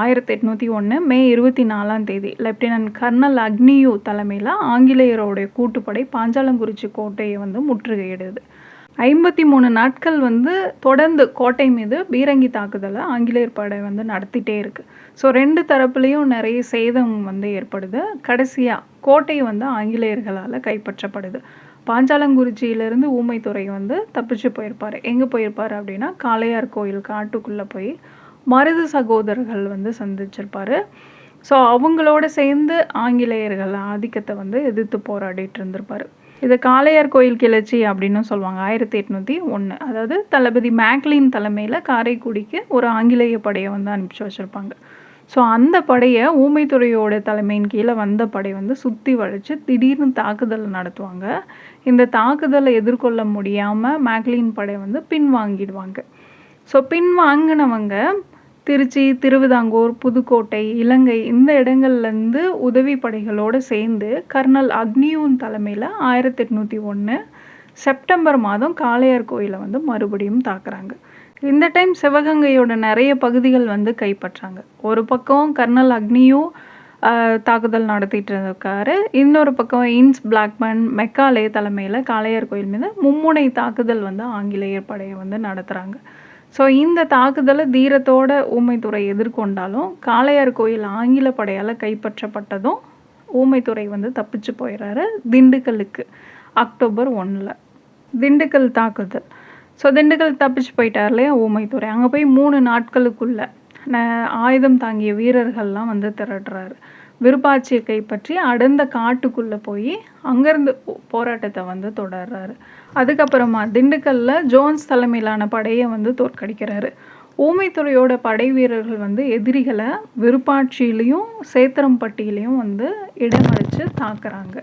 1801 மே 24ஆம் தேதி லெப்டினன்ட் கர்னல் அக்னியூ தலைமையில் ஆங்கிலேயரோடைய கூட்டுப்படை பாஞ்சாலங்குறிச்சி கோட்டையை வந்து முற்றுகையிடுது. 53 நாட்கள் வந்து தொடர்ந்து கோட்டை மீது பீரங்கி தாக்குதலை ஆங்கிலேயர் படை வந்து நடத்திட்டே இருக்கு. ஸோ 2 தரப்புலையும் நிறைய சேதம் வந்து ஏற்படுது. கடைசியாக கோட்டை வந்து ஆங்கிலேயர்களால் கைப்பற்றப்படுது. பாஞ்சாலங்குறிச்சியிலேருந்து ஊமைத்துறை வந்து தப்பிச்சு போயிருப்பார். எங்கே போயிருப்பார் அப்படின்னா, காளையார் கோயில் காட்டுக்குள்ளே போய் மருது சகோதரர்கள் வந்து சந்திச்சிருப்பார். ஸோ அவங்களோட சேர்ந்து ஆங்கிலேயர்கள் ஆதிக்கத்தை வந்து எதிர்த்து போராடிட்டு இருந்திருப்பார். இதை காளையார் கோயில் கிளர்ச்சி அப்படின்னு சொல்லுவாங்க. 1801. அதாவது தளபதி மேக்லின் தலைமையில் காரைக்குடிக்கு ஒரு ஆங்கிலேய படையை வந்து அனுப்பிச்சி வச்சுருப்பாங்க. ஸோ அந்த படையை ஊமைத்துறையோட தலைமையின் கீழே வந்த படை வந்து சுற்றி வளைச்சு திடீர்னு தாக்குதல் நடத்துவாங்க. இந்த தாக்குதலை எதிர்கொள்ள முடியாமல் மேக்லின் படை வந்து பின்வாங்கிடுவாங்க. ஸோ பின்வாங்கினவங்க திருச்சி, திருவிதாங்கூர், புதுக்கோட்டை, இலங்கை இந்த இடங்கள்லேருந்து உதவி படைகளோடு சேர்ந்து கர்னல் அக்னியூன் தலைமையில் 1801 செப்டம்பர் மாதம் காளையார் கோயிலை வந்து மறுபடியும் தாக்குறாங்க. இந்த டைம் சிவகங்கையோட நிறைய பகுதிகள் வந்து கைப்பற்றாங்க. ஒரு பக்கம் கர்னல் அக்னியூ தாக்குதல் நடத்திட்டு இருக்காரு. இன்னொரு பக்கம் இன்ஸ் பிளாக்மன், மெக்காலே தலைமையில் காளையார் கோயில் மீது மும்முனை தாக்குதல் வந்து ஆங்கிலேயர் படையை வந்து நடத்துகிறாங்க. ஸோ இந்த தாக்குதலை தீரத்தோட ஊமைத்துறை எதிர்கொண்டாலும் காளையார் கோயில் ஆங்கில படையால் கைப்பற்றப்பட்டதும் ஊமைத்துறை வந்து தப்பிச்சு போயிடுறாரு திண்டுக்கலுக்கு. அக்டோபர் 1 திண்டுக்கல் தாக்குதல். ஸோ திண்டுக்கல் தப்பிச்சு போயிட்டார் இல்லையா ஊமைத்துறை. அங்கே போய் 3 நாட்களுக்குள்ள ஆயுதம் தாங்கிய வீரர்கள்லாம் வந்து திரட்டுறாரு. விருப்பாட்சியை கைப்பற்றி அடர்ந்த காட்டுக்குள்ளே போய் அங்கேருந்து போராட்டத்தை வந்து தொடர்றாரு. அதுக்கப்புறமா திண்டுக்கல்லில் ஜோன்ஸ் தலைமையிலான படையை வந்து தோற்கடிக்கிறாரு. ஊமைத்துறையோட படை வீரர்கள் வந்து எதிரிகளை விருப்பாட்சியிலையும் சேத்திரம்பட்டியிலையும் வந்து இடமளித்து தாக்குறாங்க.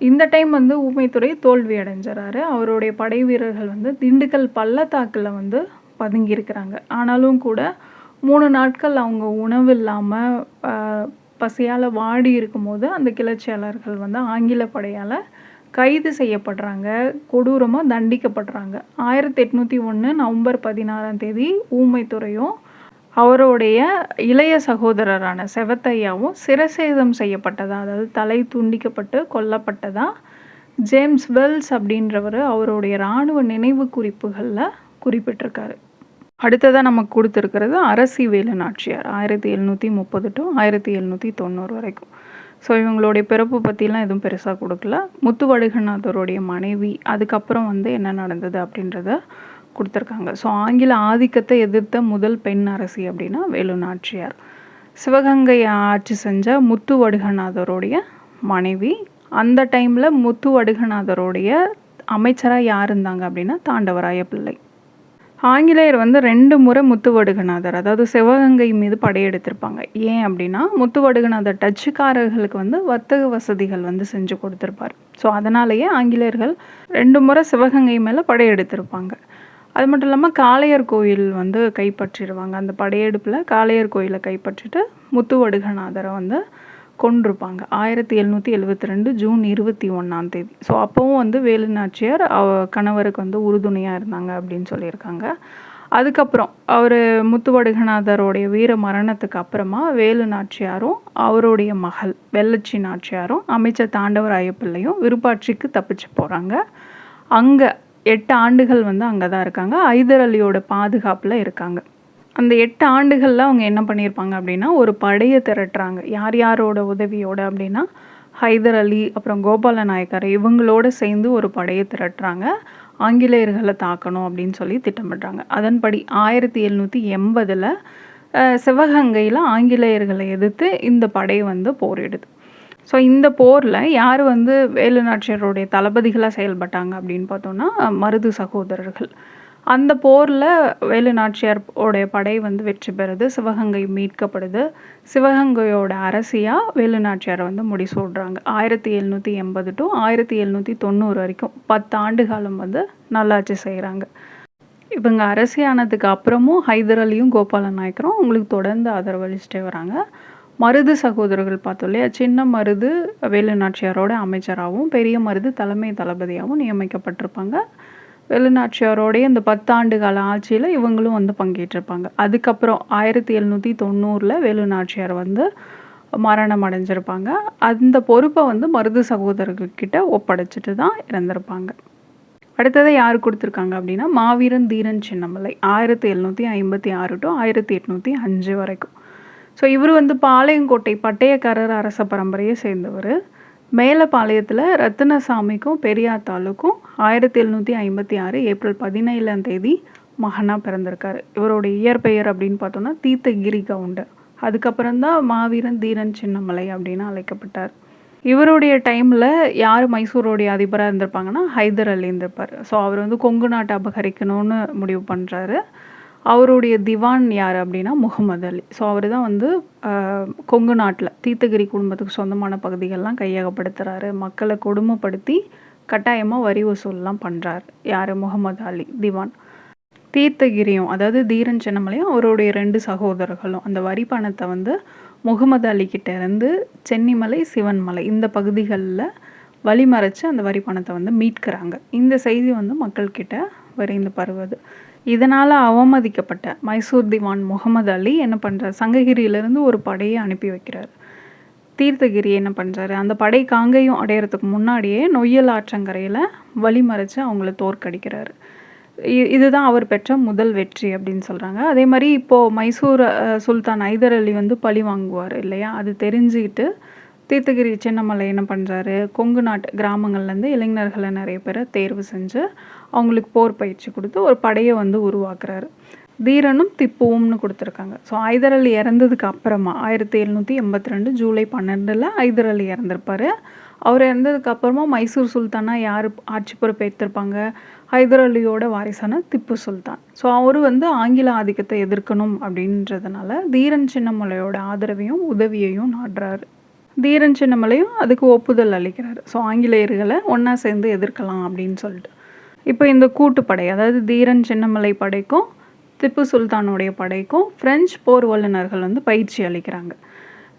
இந்த டைம் வந்து ஊமைத்துறை தோல்வி அடைஞ்சிறாரு. அவருடைய படை வீரர்கள் வந்து திண்டுக்கல் பள்ளத்தாக்கில் வந்து பதுங்கியிருக்கிறாங்க. ஆனாலும் கூட 3 நாட்கள் அவங்க உணவு இல்லாமல் பசியால் வாடி இருக்கும்போது அந்த கிளர்ச்சியாளர்கள் வந்து ஆங்கில படையால் கைது செய்யப்படுறாங்க, கொடூரமாக தண்டிக்கப்படுறாங்க. 1801 நவம்பர் 16ஆம் தேதி ஊமைத்துறையும் அவருடைய இளைய சகோதரரான செவத்தையாவும் சிரசேதம் செய்யப்பட்டதா, அதாவது தலை துண்டிக்கப்பட்டு கொல்லப்பட்டதா ஜேம்ஸ் வெல்ஸ் அப்படின்றவர் அவருடைய இராணுவ நினைவு குறிப்புகளில் குறிப்பிட்டிருக்காரு. அடுத்ததாக நமக்கு கொடுத்துருக்கிறது அரசி வேலு நாச்சியார் 1730 டு 1790 வரைக்கும். ஸோ இவங்களுடைய பிறப்பு பற்றிலாம் எதுவும் பெருசாக கொடுக்கல. முத்துவடுகநாதருடைய மனைவி, அதுக்கப்புறம் வந்து என்ன நடந்தது அப்படின்றத கொடுத்துருக்காங்க. ஸோ ஆங்கில ஆதிக்கத்தை எதிர்த்த முதல் பெண் அரசி அப்படின்னா வேலு நாச்சியார். சிவகங்கையை ஆட்சி செஞ்ச முத்துவடுகநாதருடைய மனைவி. அந்த டைமில் முத்துவடுகநாதருடைய அமைச்சராக யார் இருந்தாங்க அப்படின்னா தாண்டவராய பிள்ளை. ஆங்கிலேயர் வந்து 2 முறை முத்துவடுகநாதர், அதாவது சிவகங்கை மீது படையெடுத்திருப்பாங்க. ஏன் அப்படின்னா முத்துவடுகநாதர் டச்சுக்காரர்களுக்கு வந்து வர்த்தக வசதிகள் வந்து செஞ்சு கொடுத்துருப்பார். ஸோ அதனாலேயே ஆங்கிலேயர்கள் 2 முறை சிவகங்கை மேலே படையெடுத்திருப்பாங்க. அது மட்டும் இல்லாமல் காளையார் கோயில் வந்து கைப்பற்றிடுவாங்க. அந்த படையெடுப்பில் காளையார் கோயிலை கைப்பற்றிட்டு முத்துவடுகநாதரை வந்து கொண்டிருப்பாங்க 1772 ஜூன் 21ஆம் தேதி. ஸோ அப்போவும் வந்து வேலு நாச்சியார் கணவருக்கு வந்து உறுதுணையாக இருந்தாங்க அப்படின்னு சொல்லியிருக்காங்க. அதுக்கப்புறம் அவர் முத்துவடுகநாதருடைய வீர மரணத்துக்கு அப்புறமா வேலு நாச்சியாரும் அவருடைய மகள் வெள்ளச்சி நாச்சியாரும் அமைச்சர் தாண்டவராய பிள்ளையும் விருப்பாட்சிக்கு தப்பிச்சு போகிறாங்க. அங்கே 8 ஆண்டுகள் வந்து அங்கே தான் இருக்காங்க. ஐதர் அலியோட பாதுகாப்பில் இருக்காங்க. அந்த 8 ஆண்டுகள்ல அவங்க என்ன பண்ணியிருப்பாங்க அப்படின்னா, ஒரு படைய திரட்டுறாங்க. யார் யாரோட உதவியோட அப்படின்னா, ஹைதர் அலி, அப்புறம் கோபால நாயக்கர் இவங்களோட சேர்ந்து ஒரு படைய திரட்டுறாங்க. ஆங்கிலேயர்கள தாக்கணும் அப்படின்னு சொல்லி திட்டமிடுறாங்க. அதன்படி 1780ல சிவகங்கையில ஆங்கிலேயர்களை எதிர்த்து இந்த படை வந்து போரிடுது. ஸோ இந்த போர்ல யார் வந்து வேலு நாச்சியாருடைய தளபதிகளா செயல்பட்டாங்க அப்படின்னு பார்த்தோம்னா, மருது சகோதரர்கள். அந்த போர்ல வேலு நாச்சியார் உடைய படை வந்து வெற்றி பெறுது. சிவகங்கை மீட்கப்படுது. சிவகங்கையோட அரசியா வேலு நாச்சியாரை வந்து முடிசூடுறாங்க. 1780 to 1790 வரைக்கும் 10 ஆண்டு காலம் வந்து நல்லாட்சி செய்கிறாங்க. இவங்க அரசியானதுக்கு அப்புறமும் ஹைதர் அலியும் கோபால நாயக்கரும் அவங்களுக்கு தொடர்ந்து ஆதரவளிச்சுட்டே வராங்க. மருது சகோதரர்கள் பார்த்தோம் இல்லையா, சின்ன மருது வேலு நாச்சியாரோட அமைச்சராகவும், பெரிய மருது தலைமை தளபதியாகவும் நியமிக்கப்பட்டிருப்பாங்க. வேலு நாச்சியாரோடைய இந்த 10 ஆண்டு கால ஆட்சியில் இவங்களும் வந்து பங்கேற்றிருப்பாங்க. அதுக்கப்புறம் 1790ல் வேலு நாச்சியார் வந்து மரணம் அடைஞ்சிருப்பாங்க. அந்த பொறுப்பை வந்து மருது சகோதரர்கள்கிட்ட ஒப்படைச்சிட்டு தான் இறந்திருப்பாங்க. அடுத்ததை யார் கொடுத்துருக்காங்க அப்படின்னா, மாவீரன் தீரன் சின்னமலை 1756 to 1805 வரைக்கும். ஸோ இவர் வந்து பாளையங்கோட்டை பட்டயக்காரர் அரச பரம்பரையை சேர்ந்தவர். மேலப்பாளையத்தில் ரத்தினசாமிக்கும் பெரியாத்தாளுக்கும் 1756 ஏப்ரல் 17ஆம் தேதி மகனாக பிறந்திருக்காரு. இவருடைய இயற்பெயர் அப்படின்னு பார்த்தோம்னா தீர்த்தகிரி கவுண்டர். அதுக்கப்புறம் தான் மாவீரன் தீரன் சின்னமலை அப்படின்னு அழைக்கப்பட்டார். இவருடைய டைமில் யார் மைசூருடைய அதிபராக இருந்திருப்பாங்கன்னா, ஹைதர் அலி இருந்திருப்பார். ஸோ அவர் வந்து கொங்கு நாட்டை அபகரிக்கணும்னு முடிவு பண்ணுறாரு. அவருடைய திவான் யார் அப்படின்னா முகமது அலி. ஸோ அவர் தான் வந்து கொங்கு நாட்டில் தீர்த்தகிரி குடும்பத்துக்கு சொந்தமான பகுதிகள்லாம் கையகப்படுத்துகிறாரு. மக்களை கொடுமைப்படுத்தி கட்டாயமாக வரி வசூல்லாம் பண்ணுறாரு. யார்? முகமது அலி திவான். தீர்த்தகிரியும் அதாவது தீரன் சின்னமலையும் அவருடைய 2 சகோதரர்களும் அந்த வரி பணத்தை வந்து முகமது அலிக்கிட்ட இருந்து சென்னிமலை, சிவன்மலை இந்த பகுதிகளில் வழிமறைச்சு அந்த வரி பணத்தை வந்து மீட்கிறாங்க. இந்த செய்தி வந்து மக்கள்கிட்ட விரைந்து பரவுது. இதனால் அவமதிக்கப்பட்ட மைசூர் திவான் முகமது அலி என்ன பண்ணுறாரு, சங்ககிரியிலேருந்து ஒரு படையை அனுப்பி வைக்கிறார். தீர்த்தகிரி என்ன பண்ணுறாரு, அந்த படை காங்கேயம் அடையிறதுக்கு முன்னாடியே நொய்யல் ஆற்றங்கரையில் வழிமறைச்சு அவங்கள தோற்கடிக்கிறாரு. இதுதான் அவர் பெற்ற முதல் வெற்றி அப்படின்னு சொல்கிறாங்க. அதே மாதிரி இப்போது மைசூர் சுல்தான் ஹைதர் அலி வந்து பழி வாங்குவார் இல்லையா, அது தெரிஞ்சுக்கிட்டு தீர்த்தகிரி சின்னமலை என்ன பண்ணுறாரு, கொங்கு நாட்டு கிராமங்கள்லேருந்து இளைஞர்களை நிறைய பேரை தேர்வு செஞ்சு அவங்களுக்கு போர் பயிற்சி கொடுத்து ஒரு படையை வந்து உருவாக்குறாரு. தீரனும் திப்புவும்னு கொடுத்துருக்காங்க. ஸோ ஹைதர் அலி இறந்ததுக்கு அப்புறமா 1782 ஜூலை 12 ஹைதர் அலி இறந்திருப்பார். அவர் இறந்ததுக்கு அப்புறமா மைசூர் சுல்தானா யார் ஆட்சி பொறுப்பேற்றிருப்பாங்க, ஹைதர் அலியோட வாரிசான திப்பு சுல்தான். ஸோ அவர் வந்து ஆங்கில ஆதிக்கத்தை எதிர்க்கணும் அப்படின்றதுனால தீரன் சின்னமலையோட ஆதரவையும் உதவியையும் நாடுறாரு. தீரன் சின்னமலையும் அதுக்கு ஒப்புதல் அளிக்கிறார். ஸோ ஆங்கிலேயர்களை ஒன்றா சேர்ந்து எதிர்க்கலாம் அப்படின்னு சொல்லிட்டு. இப்போ இந்த கூட்டுப்படை அதாவது தீரன் சின்னமலை படைக்கும் திப்பு சுல்தானுடைய படைக்கும் பிரெஞ்சு போர் வல்லுநர்கள் வந்து பயிற்சி அளிக்கிறாங்க.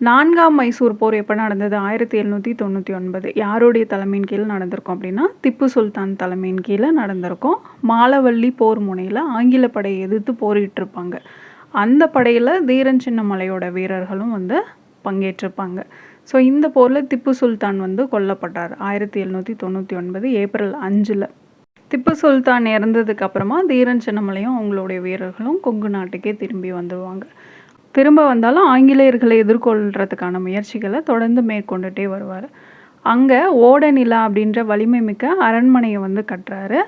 4ஆம் மைசூர் போர் எப்போ நடந்தது? 1799. யாருடைய தலைமையின் கீழ் நடந்திருக்கும் அப்படின்னா திப்பு சுல்தான் தலைமையின் கீழே நடந்திருக்கும். மாலவள்ளி போர் முனையில் ஆங்கில படையை எதிர்த்து போரிட்டிருப்பாங்க. அந்த படையில் தீரன் சின்னமலையோட வீரர்களும் வந்து பங்கேற்றிருப்பாங்க. ஸோ இந்த போரில் திப்பு சுல்தான் வந்து கொல்லப்பட்டார் 1799 ஏப்ரல் 5. திப்பு சுல்தான் இறந்ததுக்கு அப்புறமா தீரன் சின்னமலையும் அவங்களுடைய வீரர்களும் கொங்கு நாட்டுக்கே திரும்பி வந்துடுவாங்க. திரும்ப வந்தாலும் ஆங்கிலேயர்களை எதிர்கொள்கிறதுக்கான முயற்சிகளை தொடர்ந்து மேற்கொண்டுட்டே வருவார். அங்கே ஓடநிலா அப்படின்ற வலிமை மிக்க அரண்மனையை வந்து கட்டுறாரு.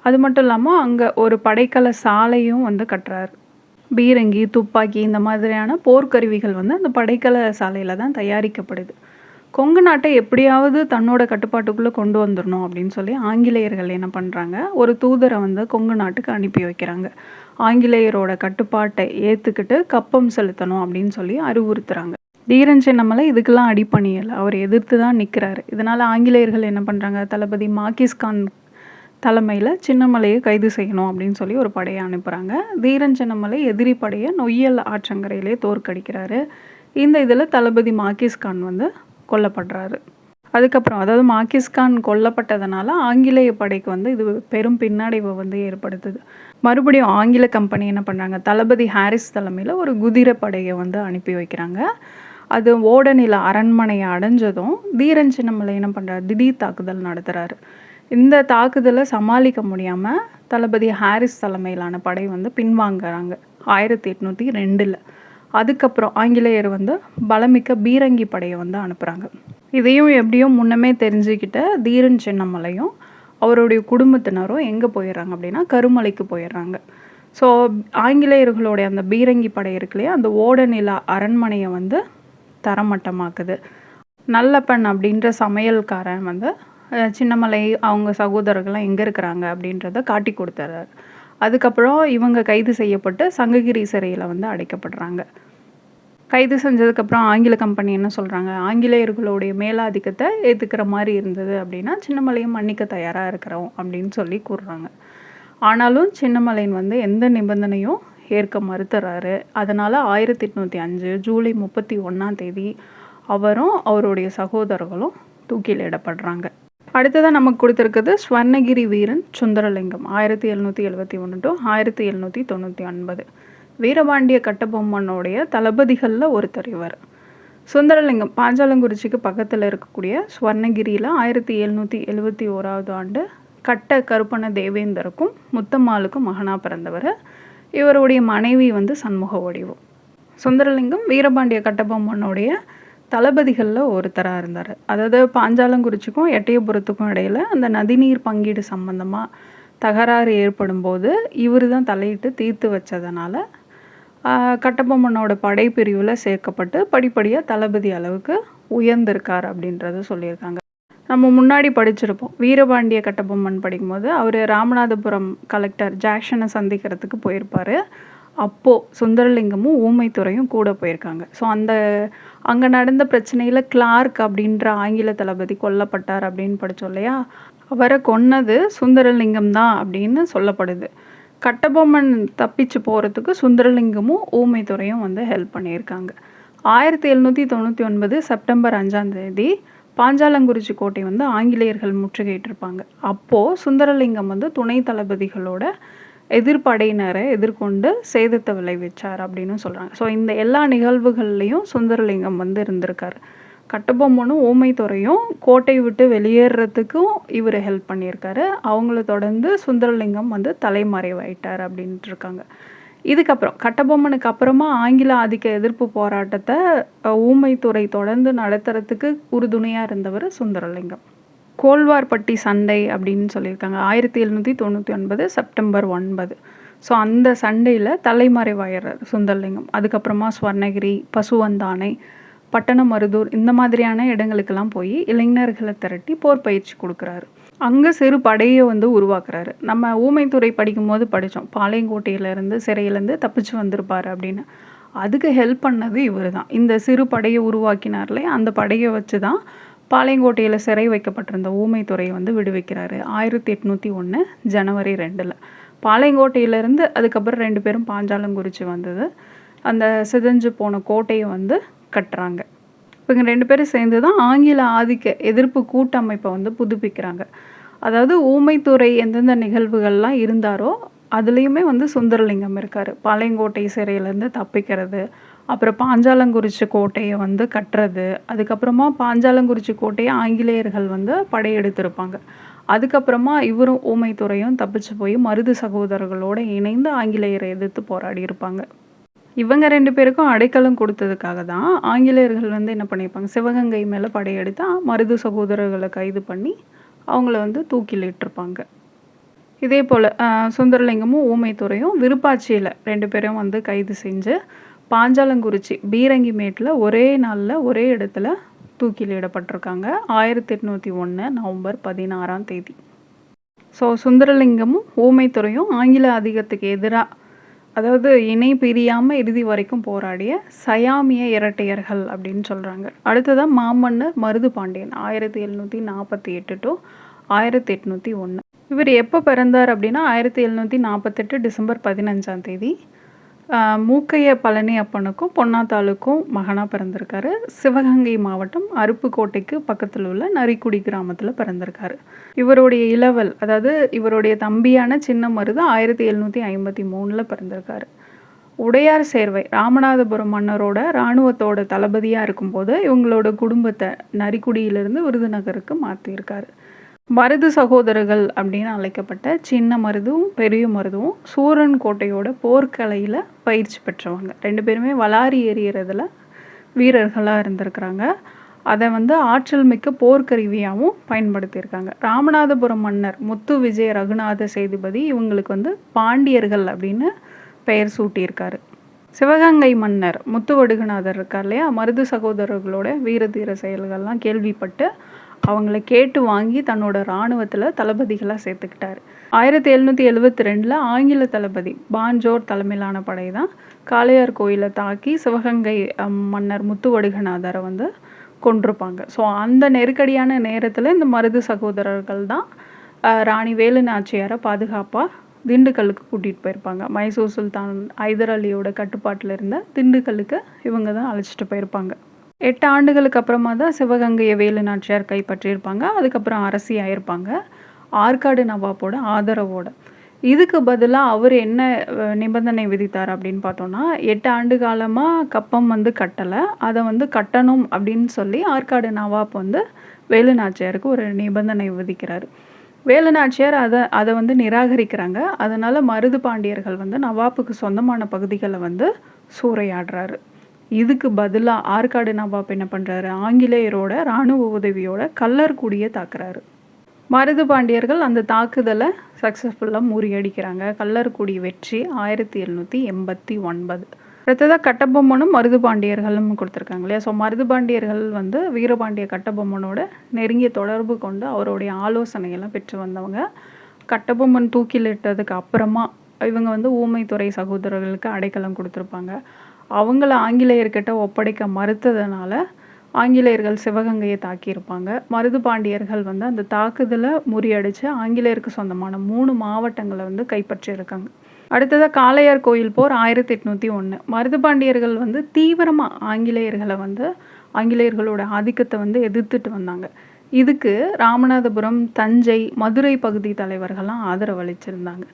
அது மட்டும் இல்லாமல் அங்கே ஒரு படைக்கல சாலையும் வந்து கட்டுறாரு. பீரங்கி, துப்பாக்கி இந்த மாதிரியான போர்க்கருவிகள் வந்து அந்த படைக்கல சாலையில் தான் தயாரிக்கப்படுது. கொங்கு நாட்டை எப்படியாவது தன்னோட கட்டுப்பாட்டுக்குள்ளே கொண்டு வந்துடணும் அப்படின்னு சொல்லி ஆங்கிலேயர்கள் என்ன பண்ணுறாங்க, ஒரு தூதரை வந்து கொங்கு நாட்டுக்கு அனுப்பி வைக்கிறாங்க. ஆங்கிலேயரோட கட்டுப்பாட்டை ஏற்றுக்கிட்டு கப்பம் செலுத்தணும் அப்படின்னு சொல்லி அறிவுறுத்துறாங்க. தீரன் சின்னமலை இதுக்கெல்லாம் அடிப்பணியலை, அவர் எதிர்த்து தான் நிற்கிறாரு. இதனால் ஆங்கிலேயர்கள் என்ன பண்ணுறாங்க, தளபதி மாக்கிஸ்கான் தலைமையில் சின்னமலையை கைது செய்யணும் அப்படின்னு சொல்லி ஒரு படையை அனுப்புகிறாங்க. தீரன் சின்னமலை எதிரி படையை நொய்யல் ஆற்றங்கரையிலே தோற்கடிக்கிறாரு. இந்த இதில் தளபதி மாக்கிஸ்கான் வந்து கொல்லப்படுறாரு. அதுக்கப்புறம் அதாவது மாக்கிஸ்கான் கொல்லப்பட்டதுனால ஆங்கிலேய படைக்கு வந்து இது பெரும் பின்னடைவை வந்து ஏற்படுத்துது. மறுபடியும் ஆங்கில கம்பெனி என்ன பண்ணுறாங்க, தளபதி ஹாரிஸ் தலைமையில் ஒரு குதிரை படையை வந்து அனுப்பி வைக்கிறாங்க. அது ஓடநில அரண்மனையை அடைஞ்சதும் தீரன் சின்னமலை என்ன பண்ணுறாரு, திடீர் தாக்குதல் நடத்துகிறாரு. இந்த தாக்குதலை சமாளிக்க முடியாமல் தளபதி ஹாரிஸ் தலைமையிலான படை வந்து பின்வாங்குறாங்க. 1802. அதுக்கப்புறம் ஆங்கிலேயர் வந்து பலமிக்க பீரங்கி படையை வந்து அனுப்புகிறாங்க. இதையும் எப்படியோ முன்னமே தெரிஞ்சுக்கிட்ட தீரன் சின்னமலையும் அவருடைய குடும்பத்தினரும் எங்கே போயிடுறாங்க அப்படின்னா கருமலைக்கு போயிடுறாங்க. ஸோ ஆங்கிலேயர்களுடைய அந்த பீரங்கி படை இருக்கு இல்லையா, அந்த ஓடநில அரண்மனையை வந்து தரமட்டமாக்குது. நல்லப்பன் அப்படின்ற சமையல்காரன் வந்து சின்னமலை அவங்க சகோதரர்கள்லாம் எங்கே இருக்கிறாங்க அப்படின்றத காட்டி கொடுத்துறாரு. அதுக்கப்புறம் இவங்க கைது செய்யப்பட்டு சங்ககிரி சிறையில் வந்து அடைக்கப்படுறாங்க. கைது செஞ்சதுக்கப்புறம் ஆங்கில கம்பெனி என்ன சொல்கிறாங்க, ஆங்கிலேயர்களுடைய மேலாதிக்கத்தை ஏற்றுக்கிற மாதிரி இருந்தது அப்படின்னா சின்னமலையும் மன்னிக்க தயாராக இருக்கிறோம் அப்படின்னு சொல்லி கூறுறாங்க. ஆனாலும் சின்னமலையின் வந்து எந்த நிபந்தனையும் ஏற்க மறுத்துறாரு. அதனால் 1805 ஜூலை 31 அவரும் அவருடைய சகோதரர்களும் தூக்கிலிடப்படுறாங்க. அடுத்ததாக நமக்கு கொடுத்துருக்குது ஸ்வர்ணகிரி வீரன் சுந்தரலிங்கம் 1771 to 1799. வீரபாண்டிய கட்டபொம்மனுடைய தளபதிகளில் ஒருத்தர் இவர். சுந்தரலிங்கம் பாஞ்சாலங்குறிச்சிக்கு பக்கத்தில் இருக்கக்கூடிய ஸ்வர்ணகிரியில் 1771 கட்ட கருப்பண தேவேந்தருக்கும் முத்தம்மாளுக்கும் மகனாக பிறந்தவர். இவருடைய மனைவி வந்து சண்முக வடிவம். சுந்தரலிங்கம் வீரபாண்டிய கட்டபொம்மனுடைய தளபதிகளில் ஒருத்தராக இருந்தார். அதாவது பாஞ்சாலங்குறிச்சிக்கும் எட்டயபுரத்துக்கும் இடையில் அந்த நதிநீர் பங்கீடு சம்பந்தமாக தகராறு ஏற்படும் போது இவர் தான் தலையிட்டு தீர்த்து வச்சதுனால கட்டபொம்மனோட படைப்பிரிவில் சேர்க்கப்பட்டு படிப்படியாக தளபதி அளவுக்கு உயர்ந்திருக்கார் அப்படின்றத சொல்லியிருக்காங்க. நம்ம முன்னாடி படிச்சிருப்போம், வீரபாண்டிய கட்டபொம்மன் படிக்கும்போது அவர் ராமநாதபுரம் கலெக்டர் ஜாக்சனை சந்திக்கிறதுக்கு போயிருப்பார். அப்போது சுந்தரலிங்கமும் ஊமைத்துறையும் கூட போயிருக்காங்க. ஸோ அங்கே நடந்த பிரச்சனையில் கிளார்க் அப்படின்ற ஆங்கில தளபதி கொல்லப்பட்டார் அப்படின்னு படித்தோம் இல்லையா, அவரை கொன்னது சுந்தரலிங்கம் தான் அப்படின்னு சொல்லப்படுது. கட்டபொம்மன் தப்பிச்சு போகிறதுக்கு சுந்தரலிங்கமும் ஊமைத்துறையும் வந்து ஹெல்ப் பண்ணியிருக்காங்க. 1799 செப்டம்பர் 5 பாஞ்சாலங்குறிச்சி கோட்டை வந்து ஆங்கிலேயர்கள் முற்றுகையிட்டிருப்பாங்க. அப்போது சுந்தரலிங்கம் வந்து துணை தளபதிகளோட எதிர்ப்படையினரை எதிர்கொண்டு சேதத்தை விளைவிச்சார் அப்படின்னு சொல்கிறாங்க. ஸோ இந்த எல்லா நிகழ்வுகள்லையும் சுந்தரலிங்கம் வந்து இருந்திருக்காரு. கட்டபொம்மனும் ஊமைத்துறையும் கோட்டை விட்டு வெளியேறதுக்கும் இவர் ஹெல்ப் பண்ணியிருக்காரு. அவங்கள தொடர்ந்து சுந்தரலிங்கம் வந்து தலைமறைவாயிட்டார் அப்படின்ட்டு இருக்காங்க. இதுக்கப்புறம் கட்டபொம்மனுக்கு அப்புறமா ஆங்கில ஆதிக்க எதிர்ப்பு போராட்டத்தை ஊமைத்துறை தொடர்ந்து நடத்துறதுக்கு உறுதுணையாக இருந்தவர் சுந்தரலிங்கம். கோல்வார்பட்டி சண்டை அப்படின்னு சொல்லியிருக்காங்க 1799 செப்டம்பர் 9. ஸோ அந்த சண்டையில் தலைமறைவாயிறார் சுந்தரலிங்கம். அதுக்கப்புறமா ஸ்வர்ணகிரி, பசுவந்தானை, பட்டணமருதூர் இந்த மாதிரியான இடங்களுக்கெல்லாம் போய் இளைஞர்களை திரட்டி போர் பயிற்சி கொடுக்குறாரு. அங்கே சிறு படையை வந்து உருவாக்குறாரு. நம்ம ஊமைத்துறை படிக்கும்போது படித்தோம், பாளையங்கோட்டையிலேருந்து சிறையிலேருந்து தப்பிச்சு வந்திருப்பார் அப்படின்னு. அதுக்கு ஹெல்ப் பண்ணது இவர் தான். இந்த சிறு படையை உருவாக்கினார்லே அந்த படையை வச்சு தான் பாளையங்கோட்டையில் சிறை வைக்கப்பட்டிருந்த ஊமைத்துறையை வந்து விடுவிக்கிறாரு 1801 ஜனவரி 2. பாளையங்கோட்டையிலேருந்து அதுக்கப்புறம் 2 பேரும் பாஞ்சாலங்குறிச்சி வந்தது. அந்த சிதைஞ்சு போன கோட்டையை வந்து கட்டுறாங்க. இவங்க 2 பேரும் சேர்ந்து தான் ஆங்கில ஆதிக்க எதிர்ப்பு கூட்டமைப்பை வந்து புதுப்பிக்கிறாங்க. அதாவது ஊமைத்துறை எந்தெந்த நிகழ்வுகள்லாம் இருந்தாரோ அதுலேயுமே வந்து சுந்தரலிங்கம் இருக்கார். பாளையங்கோட்டை சிறையிலேருந்து தப்பிக்கிறது, அப்புறம் பாஞ்சாலங்குறிச்சி கோட்டையை வந்து கட்டுறது, அதுக்கப்புறமா பாஞ்சாலங்குறிச்சி கோட்டையை ஆங்கிலேயர்கள் வந்து படையெடுத்திருப்பாங்க. அதுக்கப்புறமா இவரும் ஊமைத்துறையும் தப்பிச்சு போய் மருது சகோதரர்களோடு இணைந்து ஆங்கிலேயரை எதிர்த்து போராடி இருப்பாங்க. இவங்க 2 பேருக்கும் அடைக்கலம் கொடுத்ததுக்காக தான் ஆங்கிலேயர்கள் வந்து என்ன பண்ணியிருப்பாங்க, சிவகங்கை மேலே படையெடுத்து மருது சகோதரர்களை கைது பண்ணி அவங்கள வந்து தூக்கிலிட்டிருப்பாங்க. இதே போல் சுந்தரலிங்கமும் ஊமைத்துறையும் விருப்பாட்சியில் 2 பேரும் வந்து கைது செஞ்சு பாஞ்சாலங்குறிச்சி பீரங்கி மேட்டில் ஒரே நாளில் ஒரே இடத்துல தூக்கிலிடப்பட்டிருக்காங்க 1801 நவம்பர் 16. ஸோ சுந்தரலிங்கமும் ஊமைத்துறையும் ஆங்கில ஆதிக்கத்துக்கு எதிராக, அதாவது இணை பிரியாமல் இறுதி வரைக்கும் போராடிய சயாமிய இரட்டையர்கள் அப்படின்னு சொல்கிறாங்க. அடுத்ததான் மாமன்னர் மருது பாண்டியன் 1748 to 1801. இவர் எப்போ பிறந்தார் அப்படின்னா 1748 டிசம்பர் 15 மூக்கைய பழனி அப்பனுக்கும் பொன்னாத்தாளுக்கும் மகனாக பிறந்திருக்காரு. சிவகங்கை மாவட்டம் அருப்புக்கோட்டைக்கு பக்கத்தில் உள்ள நரிக்குடி கிராமத்தில் பிறந்திருக்காரு. இவருடைய இளவல், அதாவது இவருடைய தம்பியான சின்ன மருது 1753 பிறந்திருக்காரு. உடையார் சேர்வை ராமநாதபுரம் மன்னரோட இராணுவத்தோட தளபதியாக இருக்கும்போது இவங்களோட குடும்பத்தை நரிக்குடியிலிருந்து விருதுநகருக்கு மாற்றியிருக்காரு. மருது சகோதரர்கள் அப்படின்னு அழைக்கப்பட்ட சின்ன மருதும் பெரிய மருதும் சூரன் கோட்டையோட போர்க்கலையில் பயிற்சி பெற்றவங்க. 2 பேருமே வளாரி எறிகிறதுல வீரர்களாக இருந்திருக்கிறாங்க. அதை வந்து ஆற்றல் மிக்க போர்க்கருவியாகவும் பயன்படுத்தியிருக்காங்க. ராமநாதபுரம் மன்னர் முத்து விஜய ரகுநாத சேதுபதி இவங்களுக்கு வந்து பாண்டியர்கள் அப்படின்னு பெயர் சூட்டியிருக்காரு. சிவகங்கை மன்னர் முத்துவடுகநாதர் இருக்கார் இல்லையா, மருது சகோதரர்களோட வீரதீர செயல்கள்லாம் கேள்விப்பட்டு அவங்கள கேட்டு வாங்கி தன்னோட இராணுவத்தில் தளபதிகளாக சேர்த்துக்கிட்டாரு. 1772 ஆங்கில தளபதி பான்ஜோர் தலைமையிலான படை தான் காளையார் கோயிலை தாக்கி சிவகங்கை மன்னர் முத்துவடுகநாதரை வந்து கொண்டிருப்பாங்க. ஸோ அந்த நெருக்கடியான நேரத்தில் இந்த மருது சகோதரர்கள் தான் ராணி வேலு நாச்சியாரை பாதுகாப்பாக திண்டுக்கல்லுக்கு கூட்டிகிட்டு போயிருப்பாங்க. மைசூர் சுல்தான் ஹைதர் அலியோட கட்டுப்பாட்டில் இருந்த திண்டுக்கல்லுக்கு இவங்க தான் அழைச்சிட்டு போயிருப்பாங்க. 8 ஆண்டுகளுக்கு அப்புறமா தான் சிவகங்கையை வேலு நாச்சியார் கைப்பற்றியிருப்பாங்க. அதுக்கப்புறம் அரசி ஆயிருப்பாங்க ஆற்காடு நவாப்போட ஆதரவோட. இதுக்கு பதிலாக அவர் என்ன நிபந்தனை விதித்தார் அப்படின்னு பார்த்தோன்னா, 8 ஆண்டு காலமாக கப்பம் வந்து கட்டலை, அதை வந்து கட்டணும் அப்படின்னு சொல்லி ஆற்காடு நவாப் வந்து வேலு நாச்சியாருக்கு ஒரு நிபந்தனை விதிக்கிறார். வேலு நாச்சியார் அதை வந்து நிராகரிக்கிறாங்க. அதனால் மருது பாண்டியர்கள் வந்து நவாப்புக்கு சொந்தமான பகுதிகளை வந்து சூறையாடுறாரு. இதுக்கு பதிலாக ஆற்காடு நவாப் என்ன பண்ணுறாரு, ஆங்கிலேயரோட இராணுவ உதவியோட கல்லர்குடியை தாக்குறாரு. மருது பாண்டியர்கள் அந்த தாக்குதலை சக்ஸஸ்ஃபுல்லாக முறியடிக்கிறாங்க. கல்லர்குடி வெற்றி 1789. அடுத்ததாக கட்டபொம்மனும் மருது பாண்டியர்களும் கொடுத்துருக்காங்க இல்லையா. ஸோ மருது பாண்டியர்கள் வந்து வீரபாண்டிய கட்டபொம்மனோட நெருங்கிய தொடர்பு கொண்டு அவருடைய ஆலோசனையெல்லாம் பெற்று வந்தவங்க. கட்டபொம்மன் தூக்கிலிட்டதுக்கு அப்புறமா இவங்க வந்து ஊமைத்துறை சகோதரர்களுக்கு அடைக்கலம் கொடுத்துருப்பாங்க. அவங்கள ஆங்கிலேயர்கிட்ட ஒப்படைக்க மறுத்ததுனால ஆங்கிலேயர்கள் சிவகங்கையை தாக்கியிருப்பாங்க. மருது பாண்டியர்கள் வந்து அந்த தாக்குதலை முறியடித்து ஆங்கிலேயருக்கு சொந்தமான 3 மாவட்டங்களை வந்து கைப்பற்றியிருக்காங்க. அடுத்ததாக காளையார் கோயில் போர் 1801. மருது பாண்டியர்கள் வந்து தீவிரமாக ஆங்கிலேயர்களோட ஆதிக்கத்தை வந்து எதிர்த்துட்டு வந்தாங்க. இதுக்கு ராமநாதபுரம், தஞ்சை, மதுரை பகுதி தலைவர்கள்லாம் ஆதரவு அளிச்சிருந்தாங்க.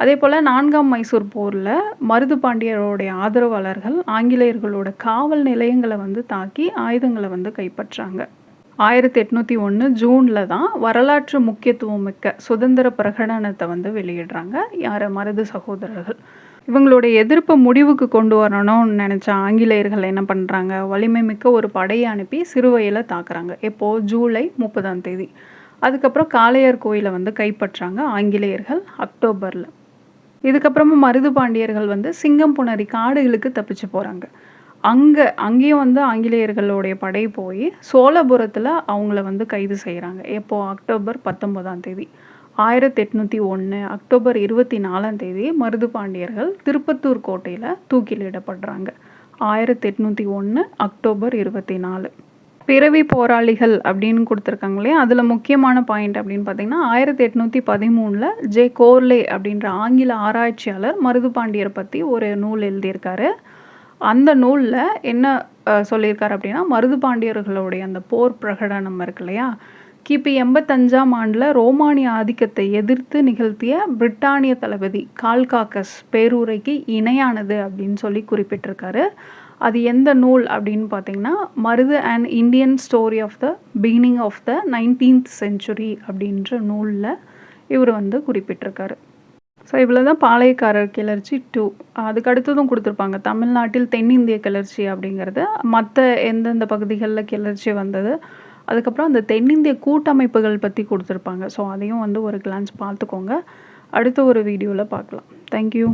அதே போல் 4ஆம் மைசூர் போரில் மருது பாண்டியரோடைய ஆதரவாளர்கள் ஆங்கிலேயர்களோட காவல் நிலையங்களை வந்து தாக்கி ஆயுதங்களை வந்து கைப்பற்றாங்க. 1801 ஜூனில் தான் வரலாற்று முக்கியத்துவம் மிக்க சுதந்திர பிரகடனத்தை வந்து வெளியிடுறாங்க யார், மருது சகோதரர்கள். இவங்களுடைய எதிர்ப்பை முடிவுக்கு கொண்டு வரணும்னு நினச்ச ஆங்கிலேயர்கள் என்ன பண்ணுறாங்க, வலிமை மிக்க ஒரு படையை அனுப்பி சிறுவையில் தாக்குறாங்க. எப்போது, ஜூலை 30ஆம் தேதி. அதுக்கப்புறம் காளையார் கோயிலை வந்து கைப்பற்றாங்க ஆங்கிலேயர்கள் அக்டோபரில். இதுக்கப்புறமா மருது பாண்டியர்கள் வந்து சிங்கம்புணரி காடுகளுக்கு தப்பிச்சு போகிறாங்க. அங்கேயும் வந்து ஆங்கிலேயர்களுடைய படை போய் சோழபுரத்தில் அவங்கள வந்து கைது செய்கிறாங்க. எப்போது, அக்டோபர் 19ஆம் தேதி. 1801 அக்டோபர் 24ஆம் தேதி மருது பாண்டியர்கள் திருப்பத்தூர் கோட்டையில் தூக்கிலிடப்படுறாங்க. 1801 அக்டோபர் 24. பிறவி போராளிகள் அப்படின்னு கொடுத்துருக்காங்க இல்லையா, அதில் முக்கியமான பாயிண்ட் அப்படின்னு பார்த்தீங்கன்னா 1813 ஜே கோர்லே அப்படின்ற ஆங்கில ஆராய்ச்சியாளர் மருது பாண்டியரை பற்றி ஒரு நூல் எழுதியிருக்காரு. அந்த நூலில் என்ன சொல்லியிருக்காரு அப்படின்னா, மருது பாண்டியர்களுடைய அந்த போர் பிரகடனம் இருக்கு இல்லையா, கிபி 85ஆம் ஆண்டில் ரோமானிய ஆதிக்கத்தை எதிர்த்து நிகழ்த்திய பிரிட்டானிய தளபதி கால்காக்கஸ் பேரூரைக்கு இணையானது அப்படின்னு சொல்லி குறிப்பிட்டிருக்காரு. அது எந்த நூல் அப்படின்னு பார்த்தீங்கன்னா, Marudhu and Indian story of the beginning of the 19th century அப்படின்ற நூலில் இவர் வந்து குறிப்பிட்டிருக்காரு. ஸோ இவ்வளோ தான் பாளையக்காரர் கிளர்ச்சி 2. அதுக்கு அடுத்ததும் கொடுத்துருப்பாங்க தமிழ்நாட்டில் தென்னிந்திய கிளர்ச்சி அப்படிங்கிறது, மற்ற எந்தெந்த பகுதிகளில் கிளர்ச்சி வந்தது, அதுக்கப்புறம் அந்த தென்னிந்திய கூட்டமைப்புகள் பற்றி கொடுத்துருப்பாங்க. ஸோ அதையும் வந்து ஒரு கிளான்ஸ் பார்த்துக்கோங்க. அடுத்த ஒரு வீடியோவில் பார்க்கலாம். தேங்க்யூ.